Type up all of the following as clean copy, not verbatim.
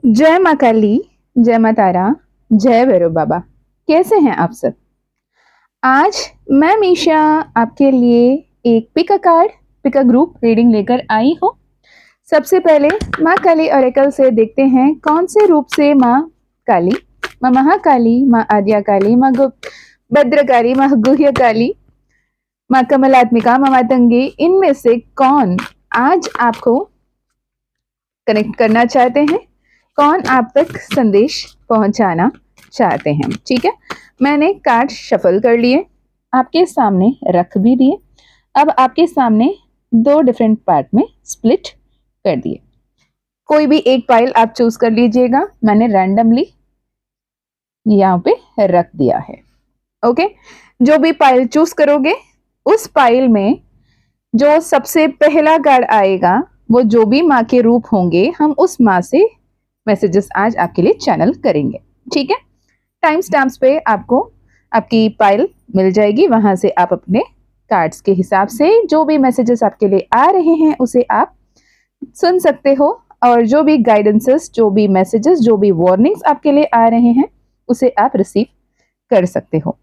जय माँ काली, जय माँ तारा, जय भैरव बाबा। कैसे हैं आप सब? आज मैं मीशा आपके लिए एक pick a card, pick a group reading लेकर आई हूँ। सबसे पहले माँ काली ऑरेकल से देखते हैं कौन से रूप से माँ काली, माँ महाकाली, माँ आद्या काली, माँ भद्रकाली, माँ गुह्य काली, माँ कमलात्मिका, माँ मातंगी, इनमें से कौन आज आपको कनेक्ट करना चाहते हैं, कौन आप तक संदेश पहुंचाना चाहते हैं। ठीक है, मैंने कार्ड शफल कर लिए, आपके सामने रख भी दिए। अब आपके सामने दो डिफरेंट पार्ट में स्प्लिट कर दिए। कोई भी एक पाइल आप चूज कर लीजिएगा, मैंने रैंडमली यहाँ पे रख दिया है। ओके, जो भी पाइल चूज करोगे उस पाइल में जो सबसे पहला कार्ड आएगा वो जो भी माँ के रूप होंगे, हम उस माँ से मैसेजेस आज आपके लिए चैनल करेंगे। ठीक है, टाइम स्टैम्प्स पे आपको आपकी फाइल मिल जाएगी, वहां से आप अपने कार्ड्स के हिसाब से जो भी मैसेजेस आपके लिए आ रहे हैं उसे आप सुन सकते हो, और जो भी गाइडेंसेस, जो भी मैसेजेस, जो भी वार्निंग्स आपके लिए आ रहे हैं उसे आप रिसीव कर सकते हो।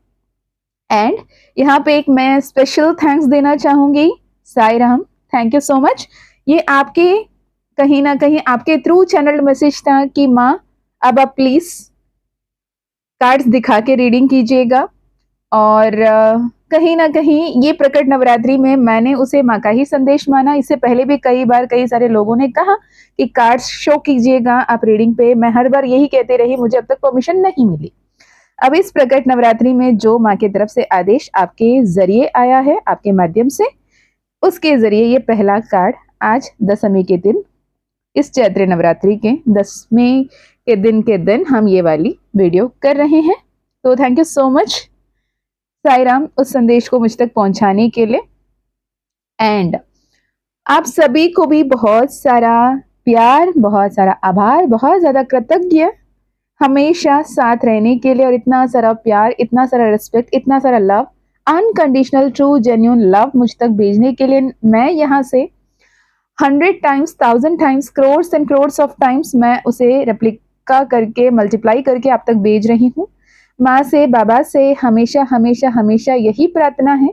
एंड यहाँ पे एक मैं स्पेशल थैंक्स देना चाहूंगी, Sai Ram, thank you so much. ये आपके कहीं ना कहीं आपके थ्रू चैनल मैसेज था कि माँ अब आप प्लीज कार्ड्स दिखा के रीडिंग कीजिएगा, और कहीं ना कहीं ये प्रकट नवरात्रि में मैंने उसे माँ का ही संदेश माना। इससे पहले भी कई बार कई सारे लोगों ने कहा कि कार्ड्स शो कीजिएगा आप रीडिंग पे, मैं हर बार यही कहते रही, मुझे अब तक परमिशन नहीं मिली। अब इस प्रकट नवरात्रि में जो माँ की तरफ से आदेश आपके जरिए आया है, आपके माध्यम से, उसके जरिए ये पहला कार्ड आज दशमी के दिन, इस चैत्र नवरात्रि के 10वें के दिन हम ये वाली वीडियो कर रहे हैं। तो thank you so much Sai Ram उस संदेश को मुझ तक पहुंचाने के लिए। एंड आप सभी को भी बहुत सारा प्यार, बहुत सारा आभार, बहुत ज्यादा कृतज्ञ हमेशा साथ रहने के लिए, और इतना सारा प्यार, इतना सारा रिस्पेक्ट, इतना सारा love, unconditional true genuine love मुझ तक भेजने के लिए। मैं यहाँ से 100 times, 1000 times, crore and crore of times मैं उसे रेप्लिका करके, मल्टीप्लाई करके आप तक भेज रही हूँ। माँ से, बाबा से हमेशा हमेशा हमेशा यही प्रार्थना है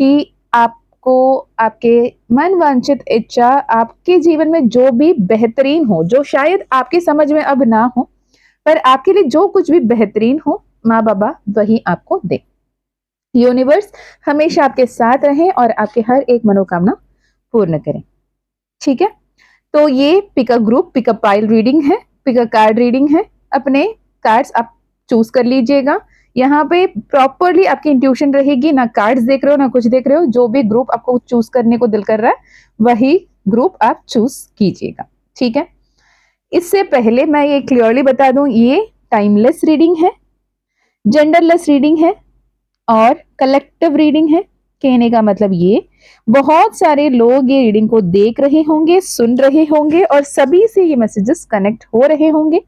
कि आपको आपके मन वांछित इच्छा, आपके जीवन में जो भी बेहतरीन हो, जो शायद आपकी समझ में अब ना हो, पर आपके लिए जो कुछ भी बेहतरीन हो, माँ बाबा वही आपको दे। यूनिवर्स हमेशा आपके साथ रहे और आपके हर एक मनोकामना पूर्ण करें। ठीक है, तो ये pick a group, pick a pile reading है, पिक अ कार्ड रीडिंग है। अपने कार्ड्स आप चूज कर लीजिएगा। यहाँ पे प्रॉपरली आपकी इंट्यूशन रहेगी, ना कार्ड्स देख रहे हो ना कुछ देख रहे हो, जो भी ग्रुप आपको चूज करने को दिल कर रहा है वही ग्रुप आप चूज कीजिएगा। ठीक है, इससे पहले मैं ये क्लियरली बता दूं, ये टाइमलेस रीडिंग है, जेंडरलेस रीडिंग है और कलेक्टिव रीडिंग है। कहने का मतलब ये, बहुत सारे लोग ये रीडिंग को देख रहे होंगे, सुन रहे होंगे और सभी से ये मैसेजेस कनेक्ट हो रहे होंगे।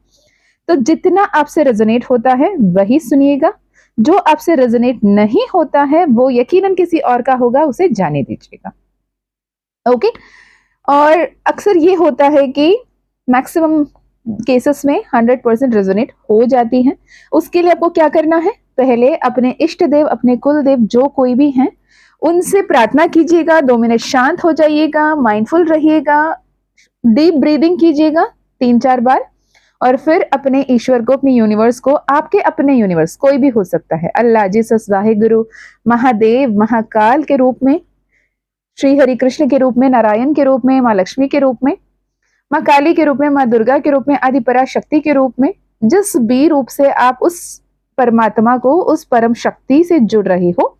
तो जितना आपसे रेजोनेट होता है वही सुनिएगा, जो आपसे रेजोनेट नहीं होता है वो यकीनन किसी और का होगा, उसे जाने दीजिएगा। ओके, और अक्सर ये होता है कि मैक्सिमम केसेस में 100% रेजोनेट हो जाती है। उसके लिए आपको क्या करना है, पहले अपने इष्ट देव, अपने कुल देव जो कोई भी हैं, उनसे प्रार्थना कीजिएगा। 2 मिनट शांत हो जाइएगा, माइंडफुल रहिएगा, डीप ब्रीदिंग कीजिएगा 3-4 बार, और फिर अपने ईश्वर को, अपने यूनिवर्स को, आपके अपने यूनिवर्स कोई भी हो सकता है, अल्लाह, जीसस, वाहिगुरु, महादेव, महाकाल के रूप में, श्री हरि कृष्ण के रूप में, नारायण के रूप में, माँ लक्ष्मी के रूप में, माँ काली के रूप में, माँ दुर्गा के रूप में, आदि पराशक्ति के रूप में, जिस भी रूप से आप उस परमात्मा को, उस परम शक्ति से जुड़ रहे हो,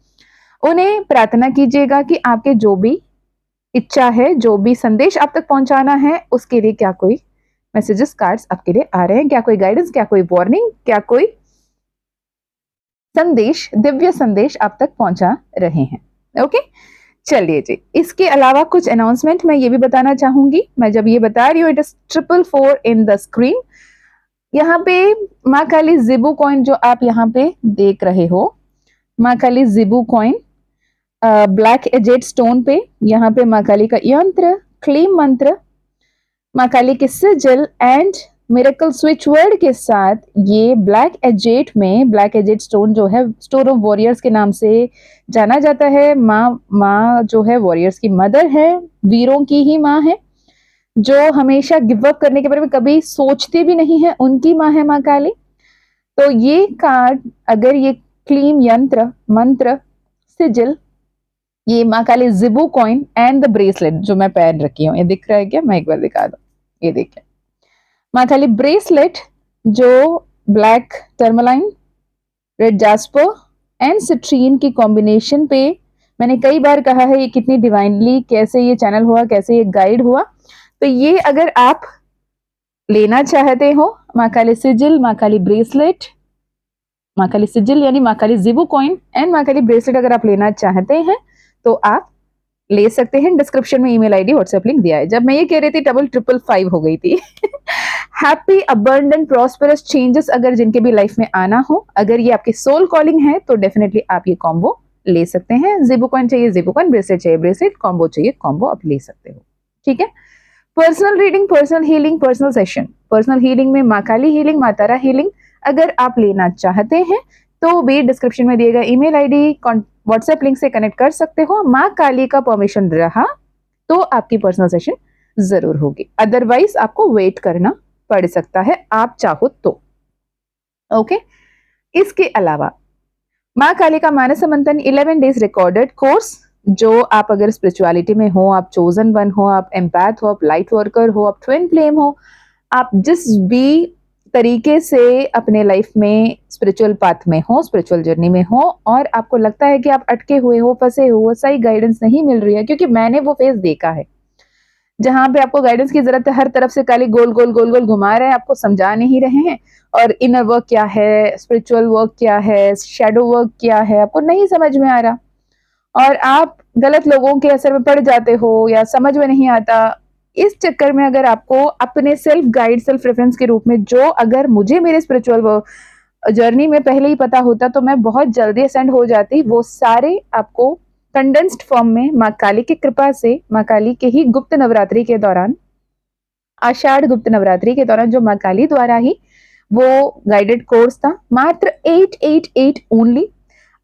उन्हें प्रार्थना कीजिएगा कि आपके जो भी इच्छा है, जो भी संदेश आप तक पहुंचाना है, उसके लिए क्या कोई मैसेजेस, कार्ड्स आपके लिए आ रहे हैं, क्या कोई गाइडेंस, क्या कोई वार्निंग, क्या कोई संदेश, दिव्य संदेश आप तक पहुंचा रहे हैं। ओके, चलिए जी, इसके अलावा कुछ अनाउंसमेंट मैं ये भी बताना चाहूंगी। मैं जब ये बता रही हूँ, it is 444 in the screen. यहाँ पे माँ काली जिबू कॉइन जो आप यहाँ पे देख रहे हो, माँ काली जिबू कॉइन ब्लैक एजेड स्टोन पे, यहाँ पे माँ काली का यंत्र, क्लीम मंत्र, माँ काली की सिजिल एंड मिरेकल स्विच वर्ड के साथ ये ब्लैक एजेट में, ब्लैक एजेट स्टोन जो है स्टोर ऑफ वॉरियर्स के नाम से जाना जाता है। माँ जो है वॉरियर्स की मदर है, वीरों की ही माँ है, जो हमेशा गिव अप करने के बारे में कभी सोचती भी नहीं है, उनकी माँ है माँ काली। तो ये कार्ड, अगर ये क्लीम यंत्र मंत्र सिजिल, ये माँ काली जिबू कॉइन एंड द ब्रेसलेट जो मैं पहन रखी हूँ, ये दिख रहा है क्या? मैं एक बार दिखा दूं, ये देखिए माँ काली ब्रेसलेट जो black tourmaline, red jasper and citrine की कॉम्बिनेशन पे, मैंने कई बार कहा है ये कितनी डिवाइनली कैसे ये चैनल हुआ, कैसे ये गाइड हुआ। तो ये अगर आप लेना चाहते हो, माँ काली सिजिल, माँ काली ब्रेसलेट, माँ काली सिजिल यानी माँ काली जिबू कॉइन एंड माँ काली ब्रेसलेट अगर आप लेना चाहते हैं तो आप ले सकते हैं। डिस्क्रिप्शन में ईमेल आईडी व्हाट्सएप लिंक दिया है। जब मैं ये कह रही थी डबल ट्रिपल 5 हो गई थी। हैप्पी अबंडेंट प्रॉस्पेरस चेंजेस अगर जिनके भी लाइफ में आना हो, अगर ये आपकी सोल कॉलिंग है तो डेफिनेटली आप ये कॉम्बो ले सकते हैं। जिबू कॉइन चाहिए जिबू कॉइन, ब्रेसलेट चाहिए ब्रेसलेट, कॉम्बो चाहिए कॉम्बो, आप ले सकते हो। ठीक है। Personal reading, personal healing, personal session, personal healing में माँ काली हीलिंग, माँ तारा हीलिंग अगर आप लेना चाहते हैं तो भी डिस्क्रिप्शन में दिए गए ईमेल आईडी व्हाट्सएप लिंक से कनेक्ट कर सकते हो। माँ काली का परमिशन रहा तो आपकी पर्सनल सेशन जरूर होगी, अदरवाइज आपको वेट करना पड़ सकता है आप चाहो तो। ओके। इसके अलावा माँ काली का मानस मंथन 11 डेज रिकॉर्डेड कोर्स, जो आप अगर स्पिरिचुअलिटी में हो, आप चोजन वन हो, आप एम्पैथ हो, आप लाइट वर्कर हो, आप ट्विन फ्लेम हो, आप जिस भी तरीके से अपने लाइफ में स्पिरिचुअल पाथ में हो, स्पिरिचुअल जर्नी में हो और आपको लगता है कि आप अटके हुए हो, फंसे हो, सही गाइडेंस नहीं मिल रही है, क्योंकि मैंने वो फेज देखा है जहां पे आपको गाइडेंस की जरूरत है, हर तरफ से काली गोल गोल गोल गोल घुमा रहे हैं, आपको समझा नहीं रहे हैं और इनर वर्क क्या है, स्पिरिचुअल वर्क क्या है, शैडो वर्क क्या है, आपको नहीं समझ में आ रहा और आप गलत लोगों के असर में पड़ जाते हो या समझ में नहीं आता। इस चक्कर में अगर आपको अपने सेल्फ गाइड, सेल्फ रेफरेंस के रूप में, जो अगर मुझे मेरे स्पिरिचुअल जर्नी में पहले ही पता होता तो मैं बहुत जल्दी असेंड हो जाती, वो सारे आपको कंडेंस्ड फॉर्म में माँ काली की कृपा से, माँ काली के ही गुप्त नवरात्रि के दौरान, आषाढ़ गुप्त नवरात्रि के दौरान जो माँ काली द्वारा ही वो गाइडेड कोर्स था, मात्र 888 only.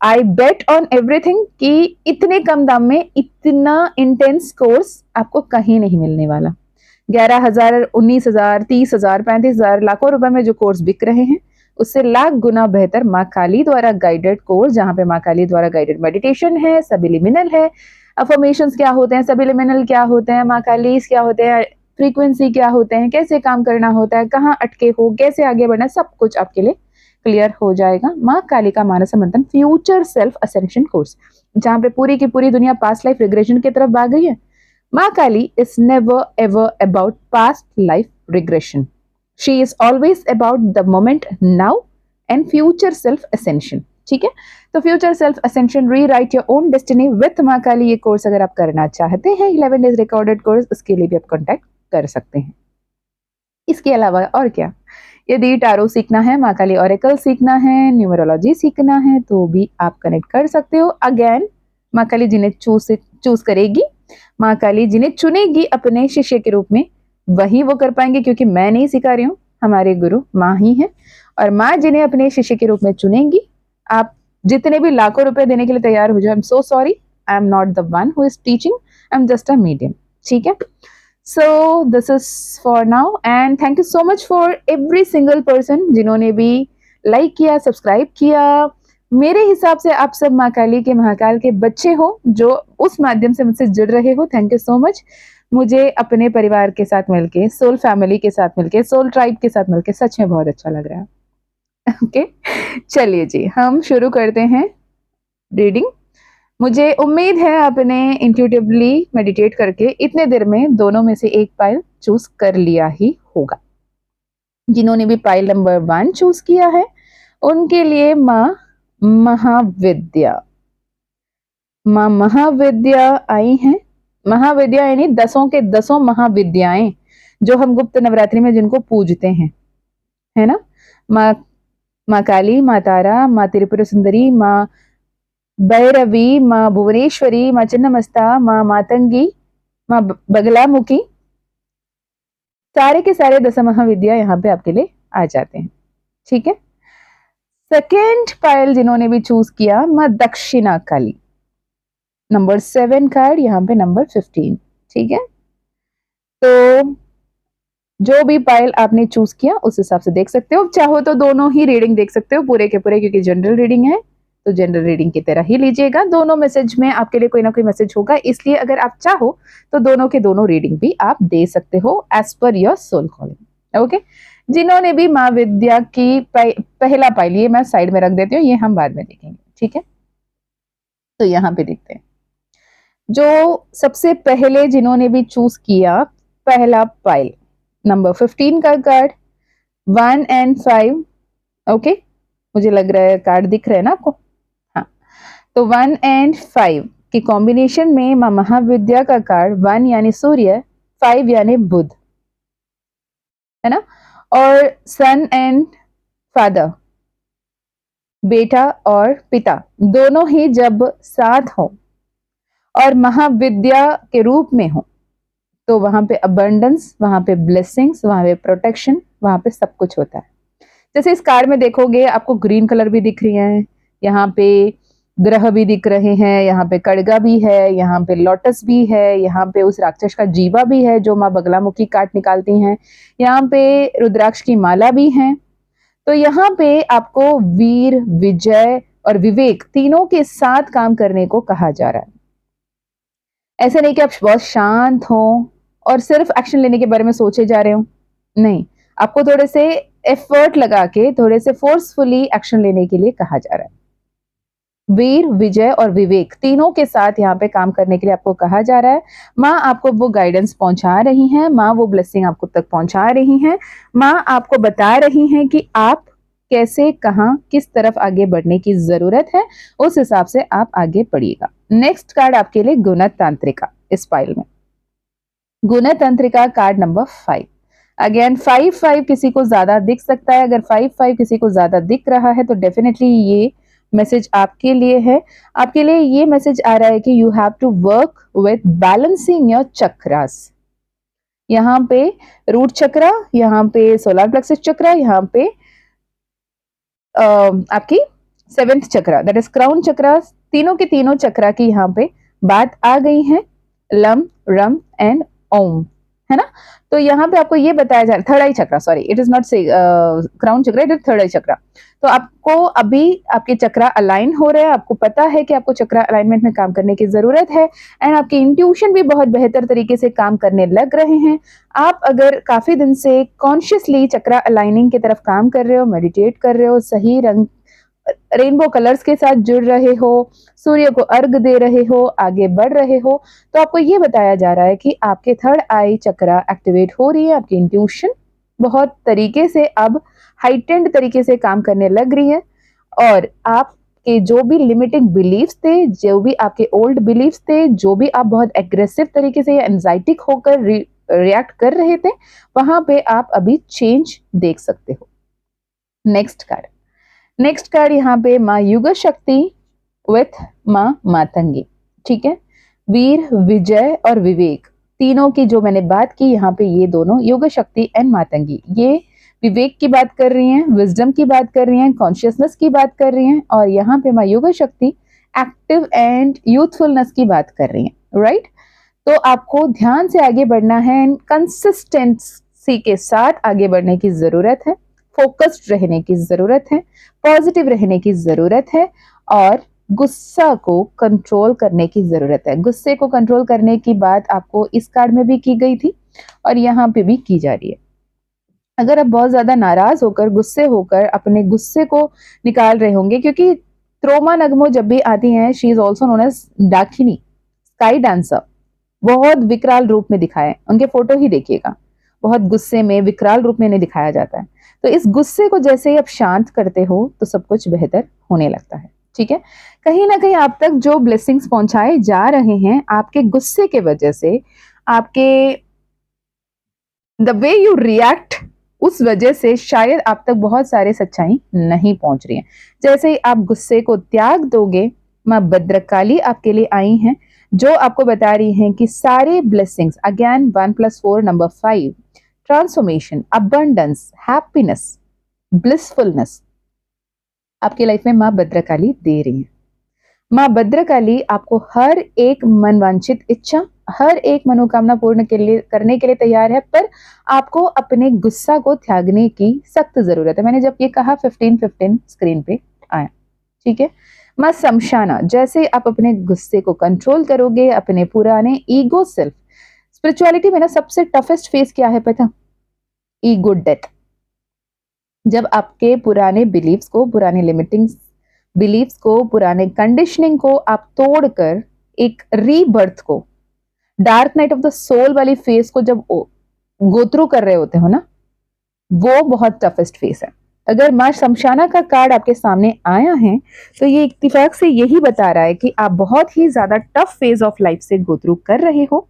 I bet on everything कि इतने कम दाम में इतना इंटेंस कोर्स आपको कहीं नहीं मिलने वाला। 11,000, 19,000, 30,000, 35,000, लाखों रुपए में जो कोर्स बिक रहे हैं उससे लाख गुना बेहतर माँ काली द्वारा गाइडेड कोर्स, जहां पे माँ काली द्वारा गाइडेड मेडिटेशन है, सबलिमिनल है, अफर्मेशंस क्या होते हैं, सबलिमिनल क्या होते हैं, माँ काली क्या होते हैं, फ्रीक्वेंसी क्या होते हैं, कैसे काम करना होता है, कहाँ अटके हो, कैसे आगे बढ़ना, सब कुछ आपके लिए क्लियर हो जाएगा। माँ काली का मानस मंथन फ्यूचर सेल्फ असेंशन कोर्स, जहां पे पूरी की पूरी दुनिया पास्ट लाइफ रिग्रेशन की तरफ भाग रही है। माँ Kali is never ever about past life regression, she is always about the moment now and future self ascension. ठीक है। तो future self ascension, rewrite your own destiny with माँ काली, ये कोर्स अगर आप करना चाहते हैं 11 डेज रिकॉर्डेड कोर्स, उसके लिए भी आप कॉन्टेक्ट कर सकते हैं। इसके अलावा और क्या, यदि टारो सीखना है, माँ काली ऑरेकल सीखना है, न्यूमरोलॉजी सीखना है तो भी आप कनेक्ट कर सकते हो। अगेन माँ काली जिन्हें चूज करेगी, माँ काली जिन्हें चुनेगी अपने शिष्य के रूप में, वही वो कर पाएंगे, क्योंकि मैं नहीं सिखा रही हूँ, हमारे गुरु माँ ही है। और माँ जिन्हें अपने शिष्य के रूप में चुनेंगी, आप जितने भी लाखों रुपए देने के लिए तैयार हो जाए, I am so sorry, I am not the one who is teaching, I am just a medium. ठीक है। So this is for now and thank you so much for every single person जिन्होंने भी like किया, subscribe किया। मेरे हिसाब से आप सब माँ काली के, महाकाल के बच्चे हो जो उस माध्यम से मुझसे जुड़ रहे हो। Thank you so much. मुझे अपने परिवार के साथ मिलके, सोल फैमिली के साथ मिलके, सोल ट्राइब के साथ मिलके सच में बहुत अच्छा लग रहा है। ओके, चलिए जी हम शुरू करते हैं रीडिंग। मुझे उम्मीद है आपने इंट्यूटिवली मेडिटेट करके इतने देर में दोनों में से एक पाइल चूज कर लिया ही होगा। जिन्होंने भी पाइल नंबर 1 चूज किया है उनके लिए माँ महाविद्या, माँ महाविद्या आई हैं। महाविद्या यानी 10 के 10 महाविद्याएं जो हम गुप्त नवरात्रि में जिनको पूजते हैं, है ना। माँ काली, माँ तारा, माँ त्रिपुरा सुंदरी, माँ भैरवी, माँ भुवनेश्वरी, माँ चिन्नमस्ता, माँ मातंगी, माँ बगलामुखी, सारे के सारे दस महाविद्या यहाँ पे आपके लिए आ जाते हैं। ठीक है, सेकेंड पायल जिन्होंने भी चूज किया, माँ दक्षिणा काली, नंबर 7 कार्ड, यहाँ पे नंबर 15। ठीक है, तो जो भी पायल आपने चूज किया उस हिसाब से देख सकते हो। चाहो तो दोनों ही रीडिंग देख सकते हो पूरे के पूरे, क्योंकि जनरल रीडिंग है तो जनरल रीडिंग की तरह ही लीजिएगा। दोनों मैसेज में आपके लिए कोई ना कोई मैसेज होगा, इसलिए अगर आप चाहो तो दोनों के दोनों रीडिंग भी आप दे सकते हो as per your soul calling. Okay, जिन्होंने भी माँ विद्या की पहला पायल, ये मैं साइड में रख देती हूँ, ये हम बाद में देखेंगे। ठीक है, तो यहाँ पे देखते हैं जो सबसे पहले जिन्होंने भी चूज किया पहला पायल, नंबर 15 का कार्ड, 1 and 5। ओके, मुझे लग रहा है कार्ड दिख रहे हैं ना आपको। हाँ, तो 1 and 5 के कॉम्बिनेशन में माँ महाविद्या का कार्ड 1 यानी सूर्य, 5 यानी बुध, है ना, और सन एंड फादर, बेटा और पिता, दोनों ही जब साथ हो और महाविद्या के रूप में हो तो वहां पे अबंडेंस, वहां पे ब्लेसिंग्स, वहां पे प्रोटेक्शन, वहां पे सब कुछ होता है। जैसे इस कार्ड में देखोगे आपको ग्रीन कलर भी दिख रही है, यहाँ पे ग्रह भी दिख रहे हैं, यहाँ पे कड़गा भी है, यहाँ पे लोटस भी है, यहाँ पे उस राक्षस का जीवा भी है जो माँ बगलामुखी काट निकालती हैं, यहाँ पे रुद्राक्ष की माला भी है। तो यहाँ पे आपको वीर, विजय और विवेक तीनों के साथ काम करने को कहा जा रहा है। ऐसे नहीं कि आप बहुत शांत हो और सिर्फ एक्शन लेने के बारे में सोचे जा रहे हो, नहीं, आपको थोड़े से एफर्ट लगा के थोड़े से फोर्सफुली एक्शन लेने के लिए कहा जा रहा है। वीर, विजय और विवेक तीनों के साथ यहाँ पे काम करने के लिए आपको कहा जा रहा है। माँ आपको वो गाइडेंस पहुंचा रही हैं, माँ वो ब्लेसिंग आपको तक पहुंचा रही हैं, माँ आपको बता रही हैं कि आप कैसे, कहाँ, किस तरफ आगे बढ़ने की जरूरत है, उस हिसाब से आप आगे बढ़िएगा। नेक्स्ट कार्ड आपके लिए गुणत तांत्रिका, इस फाइल में गुणत तंत्रिका कार्ड नंबर 5। अगेन 5-5 किसी को ज्यादा दिख सकता है, अगर 5-5 किसी को ज्यादा दिख रहा है तो डेफिनेटली ये मैसेज आपके लिए है। आपके लिए ये मैसेज आ रहा है कि you have to work with balancing your chakras. यहाँ पे रूट चक्रा, यहाँ पे सोलर प्लेक्सस चक्रा, यहाँ पे आपकी 7th chakra that is crown chakra, तीनों के तीनों चक्रा की यहाँ पे बात आ गई है, लम, रम एंड ओम, है ना। तो यहाँ पे आपको ये बताया जा रहा है, third eye chakra, sorry it is not से crown chakra, it is third eye chakra. तो आपको अभी आपके चक्रा अलाइन हो रहे हैं, आपको पता है कि आपको चक्रा अलाइनमेंट में काम करने की जरूरत है, एंड आपकी इंट्यूशन भी बहुत बेहतर तरीके से काम करने लग रहे हैं। आप अगर काफी दिन से कॉन्शियसली चक्रा अलाइनिंग की तरफ काम कर रहे हो, मेडिटेट कर रहे हो, सही रंग रेनबो कलर्स के साथ जुड़ रहे हो, सूर्य को अर्घ दे रहे हो, आगे बढ़ रहे हो, तो आपको ये बताया जा रहा है कि आपके थर्ड आई चक्रा एक्टिवेट हो रही है, आपकी इंट्यूशन बहुत तरीके से अब हाइटेंड तरीके से काम करने लग रही है, और आपके जो भी लिमिटिंग बिलीफ्स थे, जो भी आपके ओल्ड बिलीफ्स थे, जो भी आप बहुत एग्रेसिव तरीके से या एंजाइटिक होकर रिएक्ट कर रहे थे, वहां पे आप अभी चेंज देख सकते हो। नेक्स्ट कार्ड यहाँ पे माँ युग शक्ति विथ माँ मातंगी। ठीक है, वीर, विजय और विवेक तीनों की जो मैंने बात की, यहाँ पे ये दोनों युग शक्ति एंड मातंगी, ये विवेक की बात कर रही हैं, विजडम की बात कर रही हैं, कॉन्शियसनेस की बात कर रही हैं, और यहाँ पे माँ युग शक्ति एक्टिव एंड यूथफुलनेस की बात कर रही हैं, राइट। तो आपको ध्यान से आगे बढ़ना है, कंसिस्टेंसी के साथ आगे बढ़ने की जरूरत है, फोकस्ड रहने की जरूरत है, पॉजिटिव रहने की जरूरत है, और गुस्सा को कंट्रोल करने की जरूरत है। गुस्से को कंट्रोल करने की बात आपको इस कार्ड में भी की गई थी और यहाँ पे भी की जा रही है। अगर आप बहुत ज्यादा नाराज होकर, गुस्से होकर अपने गुस्से को निकाल रहे होंगे, क्योंकि त्रोमा नगमो जब भी आती हैं, she is also known as Dakini, sky dancer, बहुत विकराल रूप में दिखाए, उनके फोटो ही देखिएगा, बहुत गुस्से में विकराल रूप में इन्हें दिखाया जाता है। तो इस गुस्से को जैसे ही आप शांत करते हो तो सब कुछ बेहतर होने लगता है। ठीक है, कहीं ना कहीं आप तक जो ब्लेसिंग्स पहुंचाए जा रहे हैं, आपके गुस्से के वजह से, आपके द वे यू रिएक्ट, उस वजह से शायद आप तक बहुत सारे सच्चाई नहीं पहुंच रही है। जैसे ही आप गुस्से को त्याग दोगे, माँ भद्रकाली आपके लिए आई हैं, जो आपको बता रही हैं कि सारे blessings, again 1+4 number 5, transformation, abundance, happiness, blissfulness आपकी लाइफ में माँ भद्रकाली दे रही है। माँ भद्रकाली आपको हर एक मनवांछित इच्छा, हर एक मनोकामना पूर्ण करने के लिए तैयार है, पर आपको अपने गुस्सा को त्यागने की सख्त जरूरत है। मैंने जब ये कहा 15-15 स्क्रीन पे आया, ठीक है। माँ शमशाना, जैसे आप अपने गुस्से को कंट्रोल करोगे, अपने पुराने ईगो सेल्फ, स्पिरिचुअलिटी में ना सबसे टफेस्ट फेस क्या है पता? Ego death. जब आपके पुराने बिलीव्स को, पुराने लिमिटिंग बिलीव्स को, पुराने कंडीशनिंग को आप तोड़कर एक रीबर्थ को, dark night of the soul वाली फेस को जब गो थ्रू कर रहे होते हो ना, वो बहुत टफेस्ट फेस है। अगर माँ शमशाना का कार्ड आपके सामने आया है तो ये इत्तेफाक से यही बता रहा है कि आप बहुत ही ज्यादा टफ फेज ऑफ लाइफ से गो थ्रू कर रहे हो,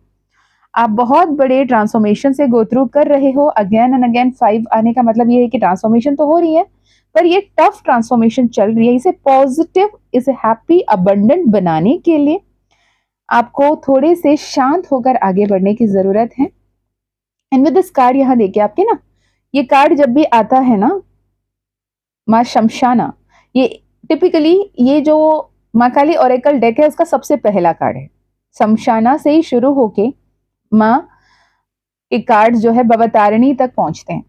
आप बहुत बड़े ट्रांसफॉर्मेशन से गो थ्रू कर रहे हो। अगेन एंड अगेन 5 आने का मतलब ये है कि ट्रांसफॉर्मेशन तो हो रही है, पर ये टफ ट्रांसफॉर्मेशन चल रही है। इसे पॉजिटिव, इसे हैप्पी, अबंडेंट बनाने के लिए आपको थोड़े से शांत होकर आगे बढ़ने की जरूरत है। एंड विद दिस कार्ड यहाँ देखिए आपके ना, ये कार्ड जब भी आता है ना, माँ शमशाना, ये टिपिकली ये जो माँ काली ओरेकल डेक है उसका सबसे पहला कार्ड है। शमशाना से ही शुरू होके माँ के कार्ड जो है भवतारिणी तक पहुंचते हैं।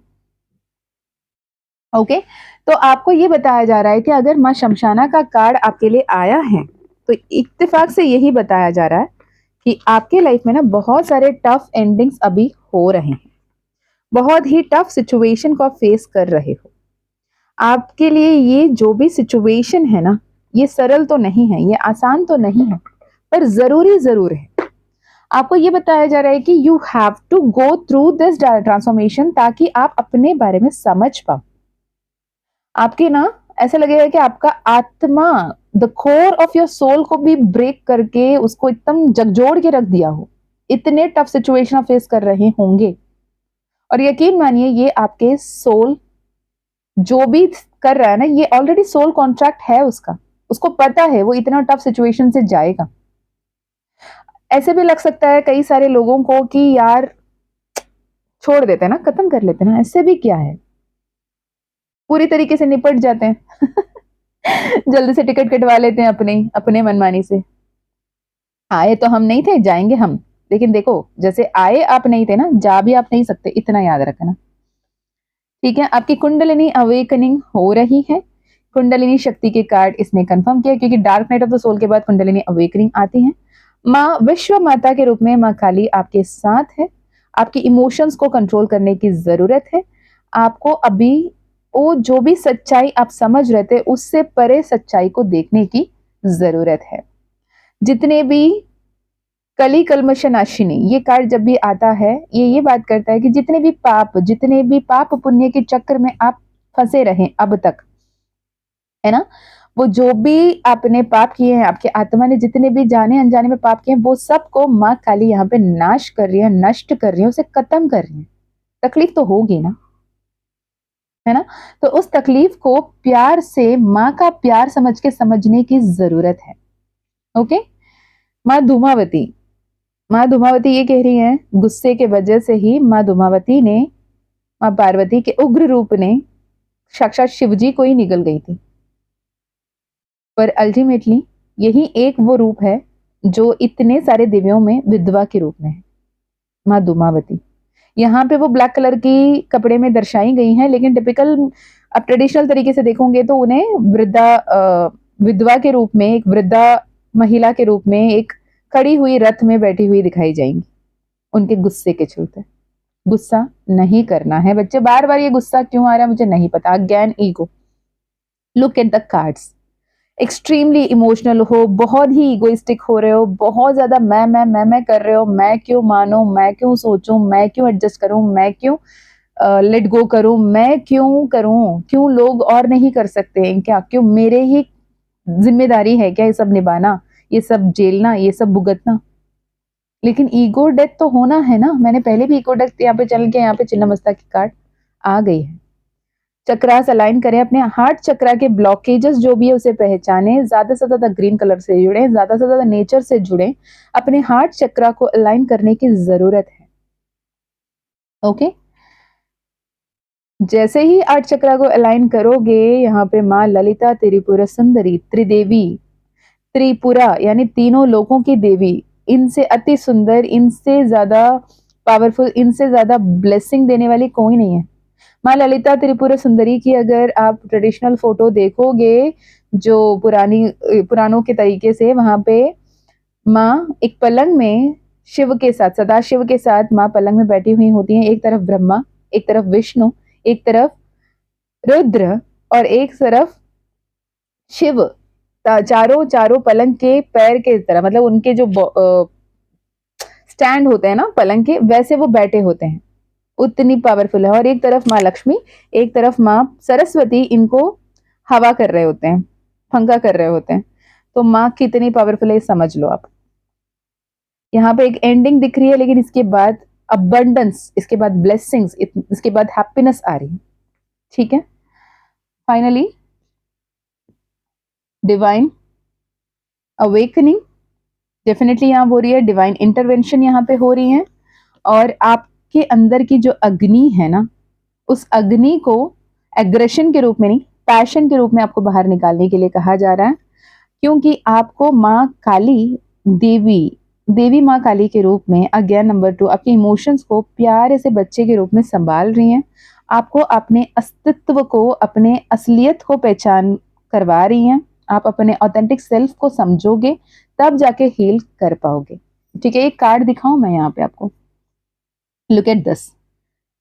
ओके, तो आपको ये बताया जा रहा है कि अगर माँ शमशाना का कार्ड आपके लिए आया है तो इत्तेफाक से यही बताया जा रहा है कि आपके लाइफ में ना बहुत सारे टफ एंडिंग्स अभी हो रहे हैं, बहुत ही टफ सिचुएशन को आप फेस कर रहे हो। आपके लिए ये जो भी सिचुएशन है ना, ये सरल तो नहीं है, ये आसान तो नहीं है, पर जरूरी जरूर है। आपको ये बताया जा रहा है कि you have to go through this transformation ताकि आप अपने बारे में समझ पाओ। आपके ना ऐसा लगेगा कि आपका आत्मा, the core of your soul को भी ब्रेक करके उसको एकदम झकझोर के रख दिया हो। इतने टफ सिचुएशन फेस कर रहे होंगे, और यकीन मानिए ये आपके सोल जो भी कर रहा है ना, ये ऑलरेडी सोल कॉन्ट्रैक्ट है उसका, उसको पता है वो इतना टफ सिचुएशन से जाएगा। ऐसे भी लग सकता है कई सारे लोगों को कि यार छोड़ देते हैं ना, खत्म कर लेते हैं ना, ऐसे भी क्या है, पूरी तरीके से निपट जाते हैं जल्दी से टिकट कटवा लेते हैं अपने अपने मनमानी से। आए तो हम नहीं थे, जाएंगे हम, लेकिन देखो जैसे आए आप नहीं थे ना, जा भी आप नहीं सकते, इतना याद रखना, ठीक है। आपकी कुंडलिनी अवेकनिंग हो रही है। कुंडलिनी शक्ति के कार्ड इसने कंफर्म किया, क्योंकि dark night of the soul के बाद कुंडलिनी अवेकनिंग आती है। माँ विश्व माता के रूप में माँ काली आपके साथ है। आपकी इमोशंस को कंट्रोल करने की जरूरत है। आपको अभी वो जो भी सच्चाई आप समझ रहे थे उससे परे सच्चाई को देखने की जरूरत है। जितने भी कली कल्मश नाशिनी, ये कार्ड जब भी आता है ये बात करता है कि जितने भी पाप पुण्य के चक्र में आप फंसे रहे अब तक, है ना, वो जो भी आपने पाप किए हैं, आपके आत्मा ने जितने भी जाने अनजाने में पाप किए हैं, वो सबको माँ काली यहाँ पे नाश कर रही है, नष्ट कर रही है, उसे खत्म कर रही है। तकलीफ तो होगी ना, है ना, तो उस तकलीफ को प्यार से, माँ का प्यार समझ के समझने की जरूरत है। ओके, माँ धूमावती, माँ धूमावती ये कह रही है गुस्से के वजह से ही माँ धूमावती ने, माँ पार्वती के उग्र रूप ने साक्षात शिवजी को ही निगल गई थी, पर अल्टीमेटली यही एक वो रूप है जो इतने सारे दिव्यों में विधवा के रूप में है, माँ धूमावती। यहाँ पे वो ब्लैक कलर की कपड़े में दर्शाई गई हैं, लेकिन टिपिकल आप ट्रेडिशनल तरीके से देखोगे तो उन्हें विधवा के रूप में, एक वृद्धा महिला के रूप में, एक खड़ी हुई रथ में बैठी हुई दिखाई जाएंगी उनके गुस्से के चलते। गुस्सा नहीं करना है बच्चे, बार बार ये गुस्सा क्यों आ रहा है मुझे नहीं पता। Again ego, look at the cards, extremely emotional हो, बहुत ही इगोइस्टिक हो रहे हो, बहुत ज्यादा मैं कर रहे हो, मैं क्यों मानूं, मैं क्यों सोचूं, मैं क्यों एडजस्ट करूं, मैं क्यों लेट गो करूं, मैं क्यों करूं, क्यों लोग और नहीं कर सकते हैं क्या, क्यों मेरे ही जिम्मेदारी है क्या ये सब निभाना, ये सब झेलना, ये सब भुगतना। लेकिन ईगो डेथ तो होना है ना। मैंने पहले भी ईगो डेथ यहाँ पे चल के, यहाँ पे चिन्नमस्ता की कार्ड आ गई है। चक्रास अलाइन करें, अपने हार्ट चक्रा के ब्लॉकेजेस जो भी है उसे पहचाने, ज्यादा से ज्यादा ग्रीन कलर से जुड़े, ज्यादा से ज्यादा नेचर से जुड़े, अपने हार्ट चक्रा को अलाइन करने की जरूरत है। ओके, जैसे ही 8 चक्रा को अलाइन करोगे, यहाँ पे माँ ललिता त्रिपुरा सुंदरी त्रिदेवी, त्रिपुरा यानी तीनों लोकों की देवी, इनसे अति सुंदर, इनसे ज्यादा पावरफुल, इनसे ज्यादा ब्लेसिंग देने वाली कोई नहीं है। माँ ललिता त्रिपुरा सुंदरी की अगर आप ट्रेडिशनल फोटो देखोगे, जो पुरानों के तरीके से, वहां पे माँ एक पलंग में शिव के साथ, सदाशिव के साथ माँ पलंग में बैठी हुई होती हैं। एक तरफ ब्रह्मा, एक तरफ विष्णु, एक तरफ रुद्र और एक तरफ शिव। चारों चारों पलंग के पैर के तरह, मतलब उनके जो स्टैंड होते हैं ना पलंग के, वैसे वो बैठे होते हैं। उतनी पावरफुल है। और एक तरफ माँ लक्ष्मी, एक तरफ माँ सरस्वती इनको हवा कर रहे होते हैं, पंखा कर रहे होते हैं। तो माँ कितनी पावरफुल है समझ लो आप। यहाँ पे एक एंडिंग दिख रही है, लेकिन इसके बाद अबंडेंस, इसके बाद ब्लेसिंग्स, इसके बाद हैप्पीनेस आ रही है। ठीक है। फाइनली डिवाइन अवेकनिंग डेफिनेटली यहाँ हो रही है, डिवाइन इंटरवेंशन यहाँ पे हो रही है। और आपके अंदर की जो अग्नि है ना, उस अग्नि को एग्रेशन के रूप में नहीं, पैशन के रूप में आपको बाहर निकालने के लिए कहा जा रहा है। क्योंकि आपको माँ काली देवी, देवी माँ काली के रूप में, अगेन नंबर 2, आपके इमोशंस को प्यारे से बच्चे के रूप में संभाल रही हैं। आपको अपने अस्तित्व को, अपने असलियत को पहचान करवा रही हैं। आप अपने ऑथेंटिक सेल्फ को समझोगे तब जाके हील कर पाओगे। ठीक है। एक कार्ड दिखाऊं मैं यहाँ पे आपको, लुक एट दिस।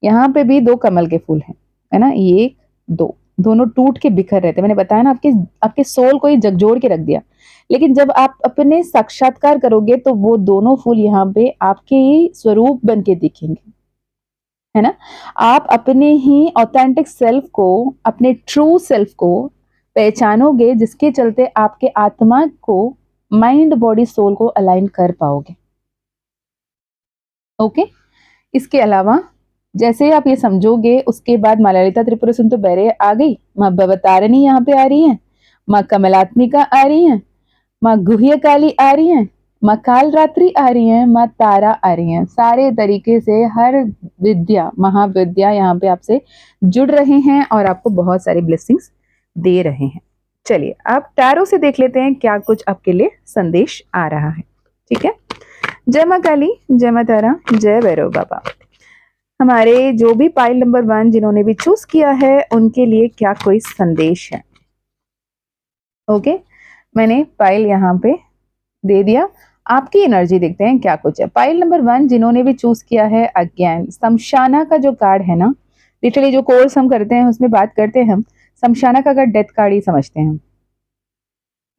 यहाँ पे भी 2 कमल के फूल हैं, है ना, ये 1 2, दोनों टूट के बिखर रहे थे। मैंने बताया ना, आपके आपके सोल को ही झकझोर के रख दिया। लेकिन जब आप अपने साक्षात्कार करोगे तो वो दोनों फूल यहाँ पे आपके ही स्वरूप बन के दिखेंगे, है ना। आप अपने ही ऑथेंटिक सेल्फ को, अपने ट्रू सेल्फ को पहचानोगे, जिसके चलते आपके आत्मा को, माइंड बॉडी सोल को अलाइन कर पाओगे। ओके। इसके अलावा जैसे आप ये समझोगे, उसके बाद माँ ललिता त्रिपुरा सुंदरी तो बैरे आ गई, माँ भवतारिणी यहाँ पे आ रही है, माँ कमलात्मिका आ रही है, माँ गुह्य काली आ रही है, माँ काल रात्रि आ रही है, माँ तारा आ रही है। सारे तरीके से हर विद्या, महाविद्या यहाँ पे आपसे जुड़ रहे हैं और आपको बहुत सारे ब्लेसिंग्स दे रहे हैं। चलिए आप टैरो से देख लेते हैं क्या कुछ आपके लिए संदेश आ रहा है। ठीक है। जय माँ काली, जय माँ तारा, जय भैरव बाबा। हमारे जो भी पाइल नंबर 1 जिन्होंने भी चूज किया है, उनके लिए क्या कोई संदेश है। ओके। मैंने पाइल यहाँ पे दे दिया। आपकी एनर्जी देखते हैं क्या कुछ है। पाइल नंबर 1 जिन्होंने भी चूज किया है, अज्ञान शमशाना का जो कार्ड है ना, लिटरली जो कोर्स हम करते हैं उसमें बात करते हैं हम, शमशाना का कार्ड डेथ कार्ड ही समझते हैं।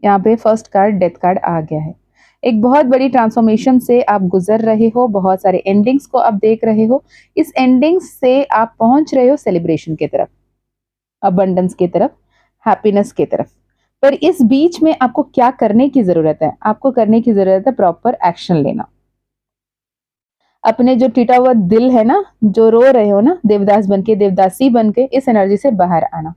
यहाँ पे फर्स्ट कार्ड डेथ कार्ड आ गया है। एक बहुत बड़ी ट्रांसफॉर्मेशन से आप गुजर रहे हो, बहुत सारे एंडिंग्स को आप देख रहे हो। इस एंडिंग्स से आप पहुंच रहे हो सेलिब्रेशन की तरफ, अबंडेंस की तरफ, हैप्पीनेस की तरफ। पर इस बीच में आपको क्या करने की जरूरत है? आपको करने की जरूरत है प्रॉपर एक्शन लेना। अपने जो टूटा हुआ दिल है ना, जो रो रहे हो ना, देवदास बनके, देवदासी बनके, इस एनर्जी से बाहर आना।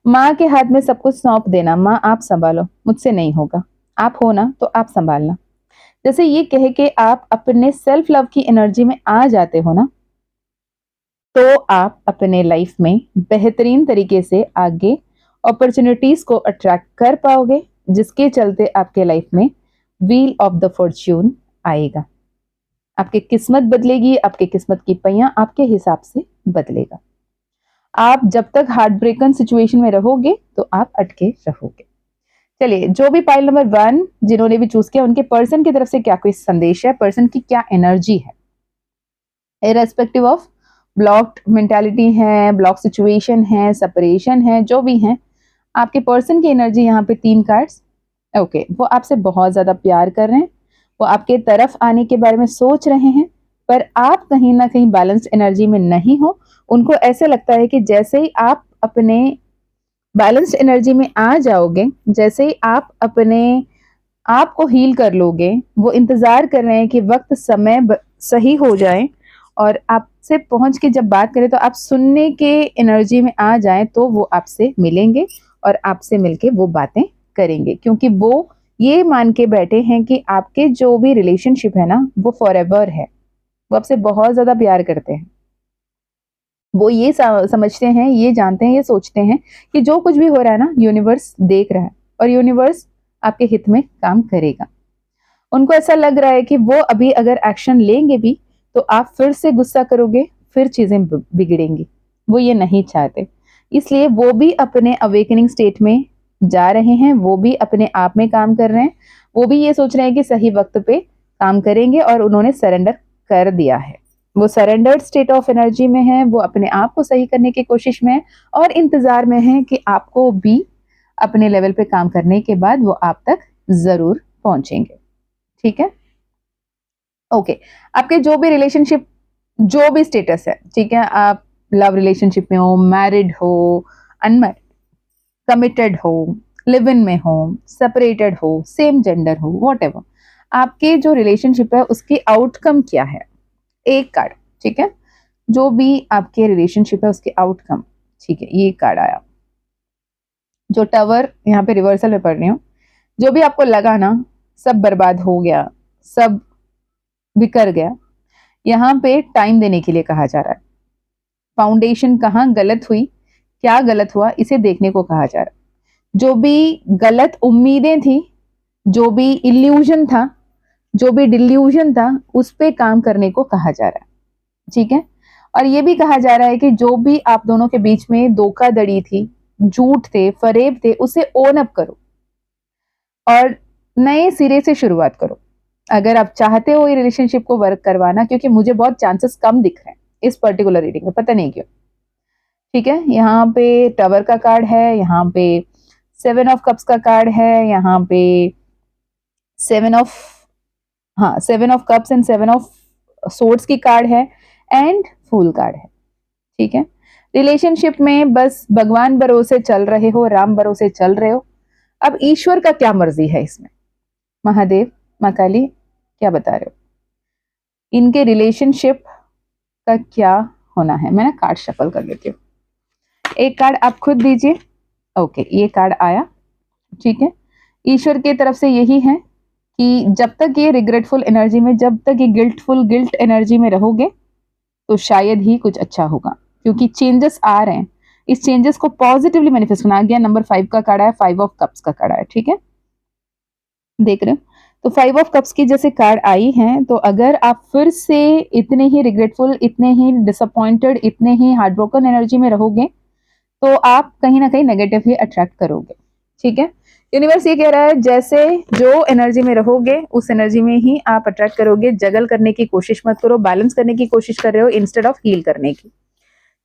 माँ के हाथ में सब कुछ सौंप देना, माँ आप संभालो, मुझसे नहीं होगा, आप हो ना तो आप संभालना। जैसे ये कह के आप अपने सेल्फ लव की एनर्जी में आ जाते हो ना, तो आप अपने लाइफ में बेहतरीन तरीके से आगे अपॉर्चुनिटीज को अट्रैक्ट कर पाओगे, जिसके चलते आपके लाइफ में व्हील ऑफ द फॉर्च्यून आएगा। आपकी किस्मत बदलेगी, आपकी किस्मत की पहिया आपके हिसाब से बदलेगा। आप जब तक हार्ट ब्रेकन सिचुएशन में रहोगे तो आप अटके रहोगे। चलिए, जो भी पाइल नंबर 1 जिन्होंने भी चूज किया, उनके पर्सन की तरफ से क्या कोई संदेश है, पर्सन की क्या एनर्जी है, इररेस्पेक्टिव ऑफ ब्लॉक्ड मेंटालिटी है, ब्लॉक सिचुएशन है, सेपरेशन है, जो भी है, आपके पर्सन की एनर्जी यहाँ पे 3 कार्ड्स। ओके। वो आपसे बहुत ज्यादा प्यार कर रहे हैं, वो आपके तरफ आने के बारे में सोच रहे हैं, पर आप कहीं ना कहीं बैलेंस्ड एनर्जी में नहीं हो। उनको ऐसे लगता है कि जैसे ही आप अपने बैलेंस्ड एनर्जी में आ जाओगे, जैसे ही आप अपने आप को हील कर लोगे, वो इंतजार कर रहे हैं कि वक्त समय सही हो जाए और आपसे पहुंच के जब बात करें तो आप सुनने के एनर्जी में आ जाएं, तो वो आपसे मिलेंगे और आपसे मिलके वो बातें करेंगे। क्योंकि वो ये मान के बैठे हैं कि आपके जो भी रिलेशनशिप है ना, वो फॉरएवर है। वो आपसे बहुत ज्यादा प्यार करते हैं। वो ये समझते हैं, ये जानते हैं, ये सोचते हैं कि जो कुछ भी हो रहा है ना, यूनिवर्स देख रहा है और यूनिवर्स आपके हित में काम करेगा। उनको ऐसा लग रहा है कि वो अभी अगर एक्शन लेंगे भी तो आप फिर से गुस्सा करोगे, फिर चीजें बिगड़ेंगी। वो ये नहीं चाहते, इसलिए वो भी अपने अवेकनिंग स्टेट में जा रहे हैं, वो भी अपने आप में काम कर रहे हैं, वो भी ये सोच रहे हैं कि सही वक्त पे काम करेंगे और उन्होंने सरेंडर कर दिया है। वो सरेंडर्ड स्टेट ऑफ एनर्जी में है, वो अपने आप को सही करने की कोशिश में है और इंतजार में है कि आपको भी अपने लेवल पे काम करने के बाद वो आप तक जरूर पहुंचेंगे। ठीक है, ओके। आपके जो भी रिलेशनशिप, जो भी स्टेटस है, ठीक है, आप लव रिलेशनशिप में हो, मैरिड हो, अनमैरिड, कमिटेड हो, लिव इन में हो, सेपरेटेड हो, सेम जेंडर हो, वॉट आपके जो रिलेशनशिप है उसकी आउटकम क्या है, एक कार्ड। ठीक है, जो भी आपके रिलेशनशिप है उसके आउटकम। ठीक है, ये कार्ड आया, जो टावर यहाँ पे रिवर्सल में पढ़ रही हूँ। जो भी आपको लगा ना सब बर्बाद हो गया, सब बिखर गया, यहाँ पे टाइम देने के लिए कहा जा रहा है। फाउंडेशन कहाँ गलत हुई, क्या गलत हुआ, इसे देखने को कहा जा रहा है। जो भी गलत उम्मीदें थी, जो भी इल्यूजन था, जो भी डिल्यूजन था, उस पे काम करने को कहा जा रहा है। ठीक है, और ये भी कहा जा रहा है कि जो भी आप दोनों के बीच में धोखाधड़ी थी, झूठ थे, फरेब थे, उसे ओन अप करो और नए सिरे से शुरुआत करो। अगर आप चाहते हो ये रिलेशनशिप को वर्क करवाना, क्योंकि मुझे बहुत चांसेस कम दिख रहे हैं इस पर्टिकुलर रीडिंग में, पता नहीं क्यों। ठीक है, यहाँ पे टावर का कार्ड है, यहाँ पे 7 ऑफ कप्स का कार्ड है, यहाँ पे 7 ऑफ, हाँ 7 of cups and 7 of swords की कार्ड है एंड फूल कार्ड है। ठीक है, रिलेशनशिप में बस भगवान भरोसे चल रहे हो, राम भरोसे चल रहे हो। अब ईश्वर का क्या मर्जी है इसमें, महादेव, माँ काली क्या बता रहे हो, इनके रिलेशनशिप का क्या होना है। मैं ना कार्ड शफल कर लेती हूँ, एक कार्ड आप खुद दीजिए। ओके, ये कार्ड आया। ठीक है, ईश्वर की तरफ से यही है कि जब तक ये रिग्रेटफुल एनर्जी में, जब तक ये गिल्ट एनर्जी में रहोगे तो शायद ही कुछ अच्छा होगा, क्योंकि चेंजेस आ रहे हैं। इस चेंजेस को पॉजिटिवली मैनिफेस्ट करना। आ गया नंबर 5 का कार्ड है, 5 ऑफ कप्स का कार्ड है। ठीक है, देख रहे हो, तो 5 ऑफ कप्स की जैसे कार्ड आई है, तो अगर आप फिर से इतने ही रिग्रेटफुल, इतने ही डिसअपॉइंटेड, इतने ही हार्ट ब्रोकन एनर्जी में रहोगे तो आप कहीं ना कहीं नेगेटिव ही अट्रैक्ट करोगे। ठीक है, यूनिवर्स ये कह रहा है जैसे जो एनर्जी में रहोगे उस एनर्जी में ही आप अट्रैक्ट करोगे। जगल करने की कोशिश मत करो, बैलेंस करने की कोशिश कर रहे हो इंस्टेड ऑफ हील करने की।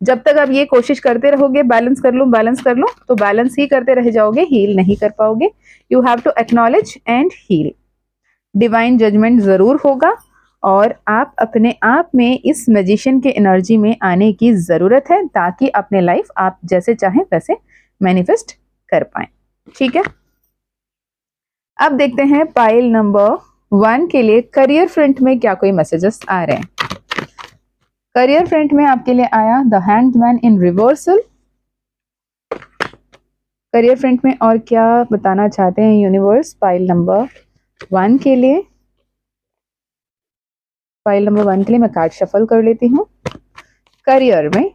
जब तक आप ये कोशिश करते रहोगे बैलेंस कर लूं बैलेंस कर लूं, तो बैलेंस ही करते रह जाओगे, हील नहीं कर पाओगे। You have to acknowledge and heal. Divine judgment जरूर होगा और आप अपने आप में इस मैजिशियन के एनर्जी में आने की जरूरत है, ताकि अपने लाइफ आप जैसे चाहें वैसे मैनिफेस्ट कर पाए। ठीक है, अब देखते हैं पाइल नंबर 1 के लिए करियर फ्रंट में क्या कोई मैसेजेस आ रहे हैं। करियर फ्रंट में आपके लिए आया the hanged man in reversal. Career front में और क्या बताना चाहते हैं यूनिवर्स पाइल नंबर 1 के लिए। पाइल नंबर 1 के लिए मैं कार्ड शफल कर लेती हूँ। करियर में,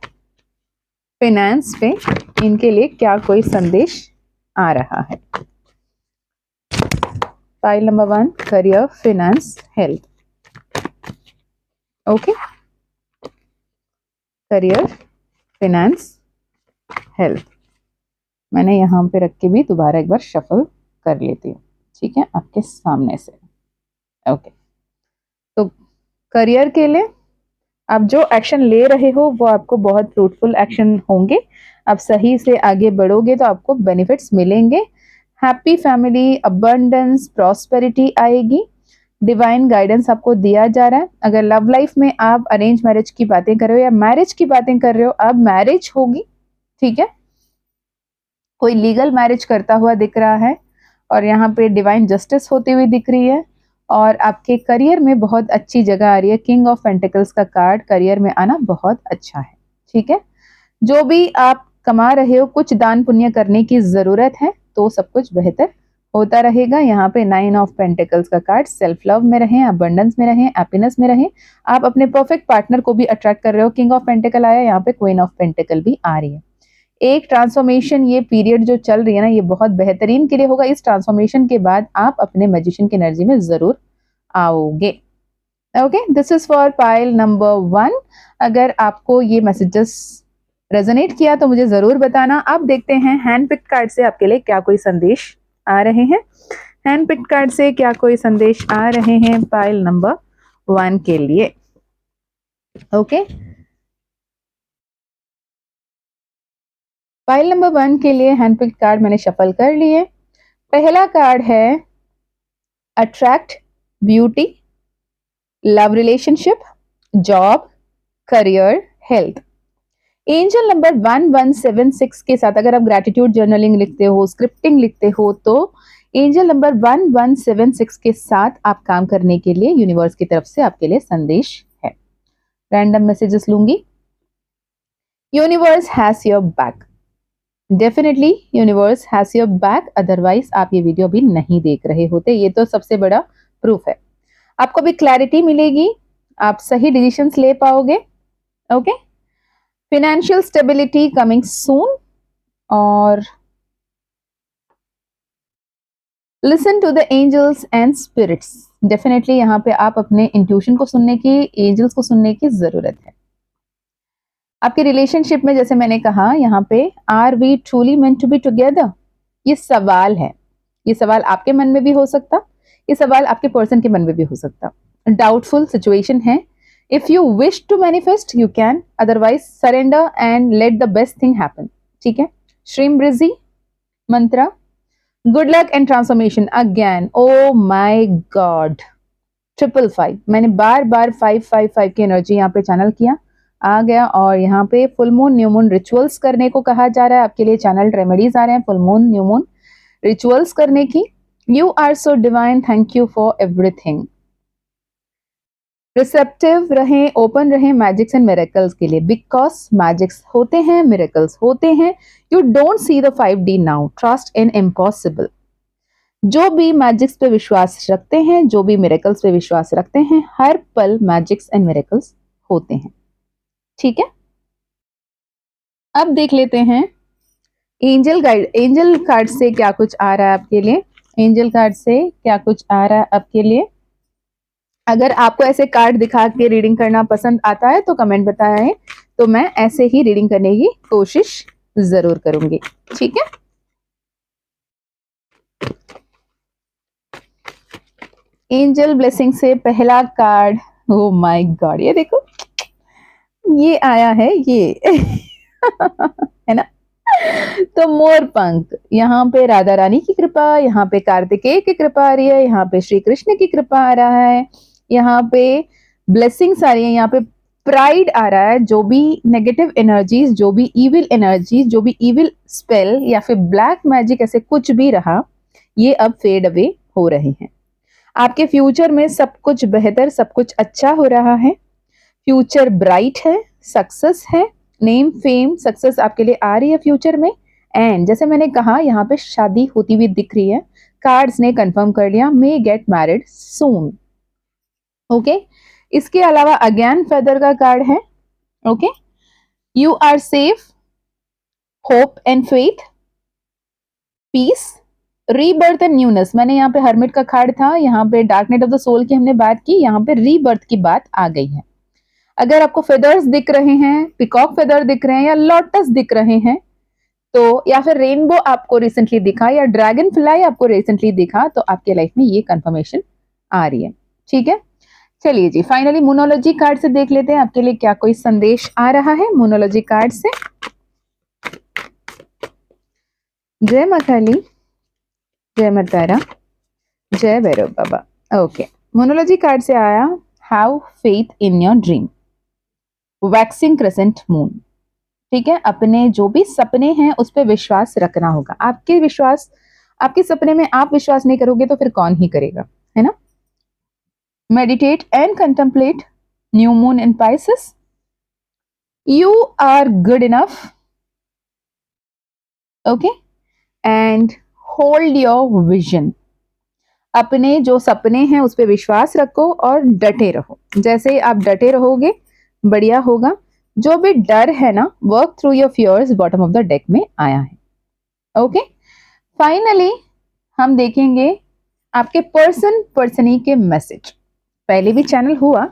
फाइनेंस पे इनके लिए क्या कोई संदेश आ रहा है। Pile number 1, career, finance, health. Okay, career, finance, health. मैंने यहाँ पे रख के भी दोबारा एक बार शफल कर लेती हूँ। ठीक है, आपके सामने से। ओके, तो करियर के लिए आप जो एक्शन ले रहे हो वो आपको बहुत फ्रूटफुल एक्शन होंगे। आप सही से आगे बढ़ोगे तो आपको बेनिफिट्स मिलेंगे। हैप्पी फैमिली, अबंडेंस, प्रॉस्पेरिटी आएगी। डिवाइन गाइडेंस आपको दिया जा रहा है। अगर लव लाइफ में आप अरेंज मैरिज की बातें कर रहे हो या मैरिज की बातें कर रहे हो, अब मैरिज होगी। ठीक है, कोई लीगल मैरिज करता हुआ दिख रहा है और यहाँ पे डिवाइन जस्टिस होती हुई दिख रही है। और आपके करियर में बहुत अच्छी जगह आ रही है। किंग ऑफ पेंटिकल्स का कार्ड, करियर में आना बहुत अच्छा है। ठीक है, जो भी आप कमा रहे हो कुछ दान पुण्य करने की जरूरत है तो सब कुछ बेहतर होता रहेगा। यहाँ पे 9 ऑफ पेंटिकल्स का कार्ड, सेल्फ लव में रहें, अबंडेंस में रहें, हैप्पीनेस में रहें, आप अपने परफेक्ट पार्टनर को भी अट्रैक्ट कर रहे हो। किंग ऑफ पेंटिकल आया, यहाँ पे क्वीन ऑफ पेंटिकल भी आ रही है। एक ट्रांसफॉर्मेशन, ये पीरियड जो चल रही है ना, ये बहुत बेहतरीन के लिए होगा। इस ट्रांसफॉर्मेशन के बाद आप अपने मैजिशियन की एनर्जी में जरूर आओगे। Okay, this is for pile number 1। अगर आपको ये मैसेजेस रेजोनेट किया तो मुझे जरूर बताना। अब देखते हैं हैंड पिक्ड कार्ड से आपके लिए क्या कोई संदेश आ रहे हैं। हैंड पिक्ड कार्ड से क्या कोई संदेश आ रहे हैं पाइल नंबर 1 के लिए। ओके, पाइल नंबर 1 के लिए हैंड पिक्ड कार्ड मैंने शफल कर लिए। पहला कार्ड है attract beauty, love relationship, job, career, health. Angel number 1176 के साथ अगर आप ग्रैटिट्यूड जर्नलिंग लिखते हो, स्क्रिप्टिंग लिखते हो, तो एंजल नंबर 1176 के साथ आप काम करने के लिए यूनिवर्स की तरफ से आपके लिए संदेश है। रैंडम मैसेजेस लूंगी। Universe has your back. Definitely universe has your back, otherwise आप ये वीडियो अभी नहीं देख रहे होते। ये तो सबसे बड़ा प्रूफ है। आपको भी क्लैरिटी मिलेगी, आप सही डिसीजंस ले पाओगे। Okay, financial stability coming soon, और listen to the angels and spirits. Definitely यहाँ पे आप अपने इंट्यूशन को सुनने की, एंजल्स को सुनने की जरूरत है। आपके रिलेशनशिप में जैसे मैंने कहा, यहाँ पे are we truly meant to be together, ये सवाल है। ये सवाल आपके मन में भी हो सकता, ये सवाल आपके पर्सन के मन में भी हो सकता। डाउटफुल सिचुएशन है। If you wish to manifest you can, otherwise surrender and let the best thing happen. ठीक है, Shreem Brzee mantra, good luck and transformation again. Oh my God, 555, मैंने बार बार 555 की एनर्जी यहाँ पे चैनल किया, आ गया। और यहाँ पे full moon new moon rituals करने को कहा जा रहा है। आपके लिए चैनल रेमेडीज आ रहे हैं full moon new moon rituals करने की। You are so divine, thank you for everything. Receptive रहें, ओपन रहें मैजिक्स एंड मिरेकल्स के लिए, बिकॉज मैजिक्स होते हैं, मिरेकल्स होते हैं। You don't see the 5D now, trust in impossible. जो भी मैजिक्स पे विश्वास रखते हैं, जो भी मिरेकल्स पे विश्वास रखते हैं, हर पल मैजिक्स एंड मिरेकल्स होते हैं। ठीक है, अब देख लेते हैं एंजल गाइड, एंजल कार्ड से क्या कुछ आ रहा है आपके लिए। एंजल कार्ड से क्या कुछ आ रहा है आपके लिए। अगर आपको ऐसे कार्ड दिखा के रीडिंग करना पसंद आता है तो कमेंट बताएं, तो मैं ऐसे ही रीडिंग करने की कोशिश जरूर करूंगी। ठीक है, एंजल ब्लेसिंग से पहला कार्ड, ओ माय गॉड, ये देखो, ये आया है ये है ना। तो मोर पंख, यहाँ पे राधा रानी की कृपा, यहाँ पे कार्तिकेय की कृपा आ रही है, यहाँ पे श्री कृष्ण की कृपा आ रहा है, यहाँ पे ब्लेसिंग्स आ रही है, यहाँ पे प्राइड आ रहा है। जो भी नेगेटिव एनर्जीज, जो भी इविल एनर्जीज, जो भी इविल स्पेल या फिर ब्लैक मैजिक ऐसे कुछ भी रहा, ये अब फेड अवे हो रहे हैं। आपके फ्यूचर में सब कुछ बेहतर, सब कुछ अच्छा हो रहा है। फ्यूचर ब्राइट है, सक्सेस है, नेम फेम सक्सेस आपके लिए आ रही है फ्यूचर में। एंड जैसे मैंने कहा, यहाँ पे शादी होती हुई दिख रही है। कार्ड्स ने कंफर्म कर लिया, may get married soon. Okay, इसके अलावा अगेन फेदर का कार्ड है। Okay, you are safe, hope and faith, peace, rebirth and newness. मैंने यहाँ पे हर्मिट का कार्ड था, यहाँ पे dark night of the soul की हमने बात की, यहाँ पे रीबर्थ की बात आ गई है। अगर आपको फेदर्स दिख रहे हैं, पिकॉक फेदर दिख रहे हैं, या लोटस दिख रहे हैं, तो या फिर रेनबो आपको रिसेंटली दिखा, या ड्रैगन फ्लाई आपको रिसेंटली दिखा, तो आपके लाइफ में ये कंफर्मेशन आ रही है। ठीक है, चलिए जी, फाइनली मोनोलॉजी कार्ड से देख लेते हैं आपके लिए क्या कोई संदेश आ रहा है मोनोलॉजी कार्ड से। जय माता काली, जय माता तारा, जय भैरव बाबा। ओके, मोनोलॉजी कार्ड से आया, have faith in your dream, waxing crescent moon. ठीक है, अपने जो भी सपने हैं उस पर विश्वास रखना होगा। आपके विश्वास, आपके सपने में आप विश्वास नहीं करोगे तो फिर कौन ही करेगा, है ना। Meditate and contemplate, new moon in Pisces, you are good enough. Okay, and hold your vision. अपने जो सपने हैं उस पर विश्वास रखो और डटे रहो। जैसे आप डटे रहोगे बढ़िया होगा। जो भी डर है ना, work through your fears, bottom of the deck में आया है। ओके, फाइनली हम देखेंगे आपके पर्सनी के मैसेज। पहले भी चैनल हुआ,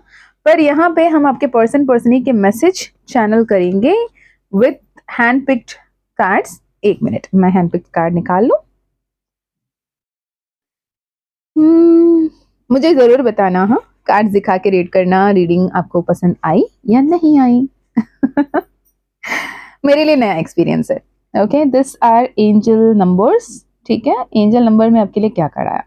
पर यहाँ पे हम आपके पर्सनी के मैसेज चैनल करेंगे with hand picked cards. 1 minute, मैं हैंड पिक्ड कार्ड निकाल लूं। मुझे जरूर बताना, हाँ, कार्ड्स दिखा के रेट करना, रीडिंग आपको पसंद आई या नहीं आई। मेरे लिए नया एक्सपीरियंस है। Okay, this are angel numbers. ठीक है, एंजल नंबर में आपके लिए क्या कार्ड आया?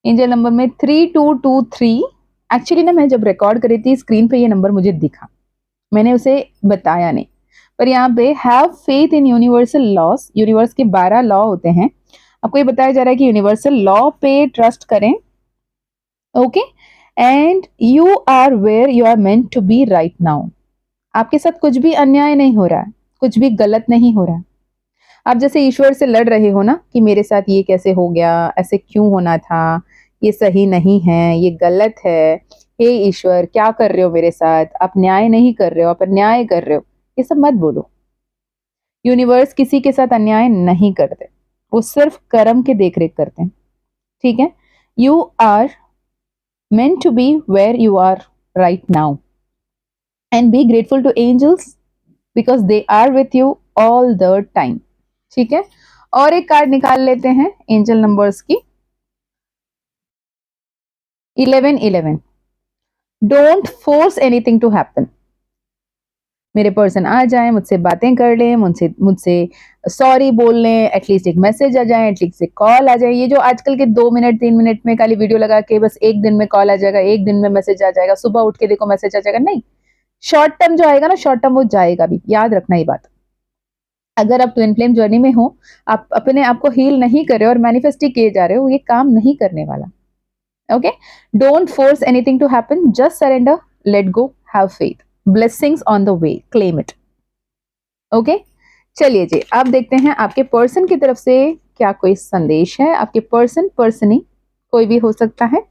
एंजल नंबर में 3223। एक्चुअली ना, मैं जब रिकॉर्ड करी थी स्क्रीन पे ये नंबर मुझे दिखा, मैंने उसे बताया नहीं। पर यहाँ पे have faith in universal loss. Universe के 12 लॉ होते हैं, आपको ये बताया जा रहा है कि यूनिवर्सल लॉ पे ट्रस्ट करें। Okay, and you are where you are meant to be right now. आपके साथ कुछ भी अन्याय नहीं हो रहा है, कुछ भी गलत नहीं हो रहा है। आप जैसे ईश्वर से लड़ रहे हो ना कि मेरे साथ ये कैसे हो गया, ऐसे क्यों होना था, ये सही नहीं है, ये गलत है, हे ईश्वर क्या कर रहे हो मेरे साथ, आप न्याय नहीं कर रहे हो, आप अन्याय कर रहे हो, ये सब मत बोलो। यूनिवर्स किसी के साथ अन्याय नहीं करते, वो सिर्फ कर्म के देख रेख करते हैं। ठीक है, you are meant to be where you are right now and be grateful to angels because they are with you all the time। ठीक है, और एक कार्ड निकाल लेते हैं एंजल नंबर्स की। 1111। Don't force anything to happen. मेरे person आ जाए, मुझसे बातें कर लें, मुझसे मुझसे सॉरी बोल लें, एटलीस्ट एक मैसेज आ जाए, एटलीस्ट एक कॉल आ जाए। ये जो आजकल के 2 मिनट 3 मिनट में खाली वीडियो लगा के बस एक दिन में कॉल आ जाएगा, एक दिन में मैसेज आ जाएगा, सुबह उठ के देखो मैसेज आ जाएगा, नहीं। शॉर्ट टर्म जो आएगा ना, शॉर्ट टर्म वो जाएगा भी, याद रखना ये बात। अगर आप ट्विन फ्लेम जर्नी में हो, आप अपने आप को हील नहीं कर रहे हो और मैनिफेस्ट ही किए जा रहे हो, ये काम नहीं करने वाला। Okay, don't force anything to happen, just surrender, let go, have faith, blessings on the way, claim it. Okay, चलिए जी, अब देखते हैं आपके पर्सन की तरफ से क्या कोई संदेश है। आपके पर्सनी कोई भी हो सकता है,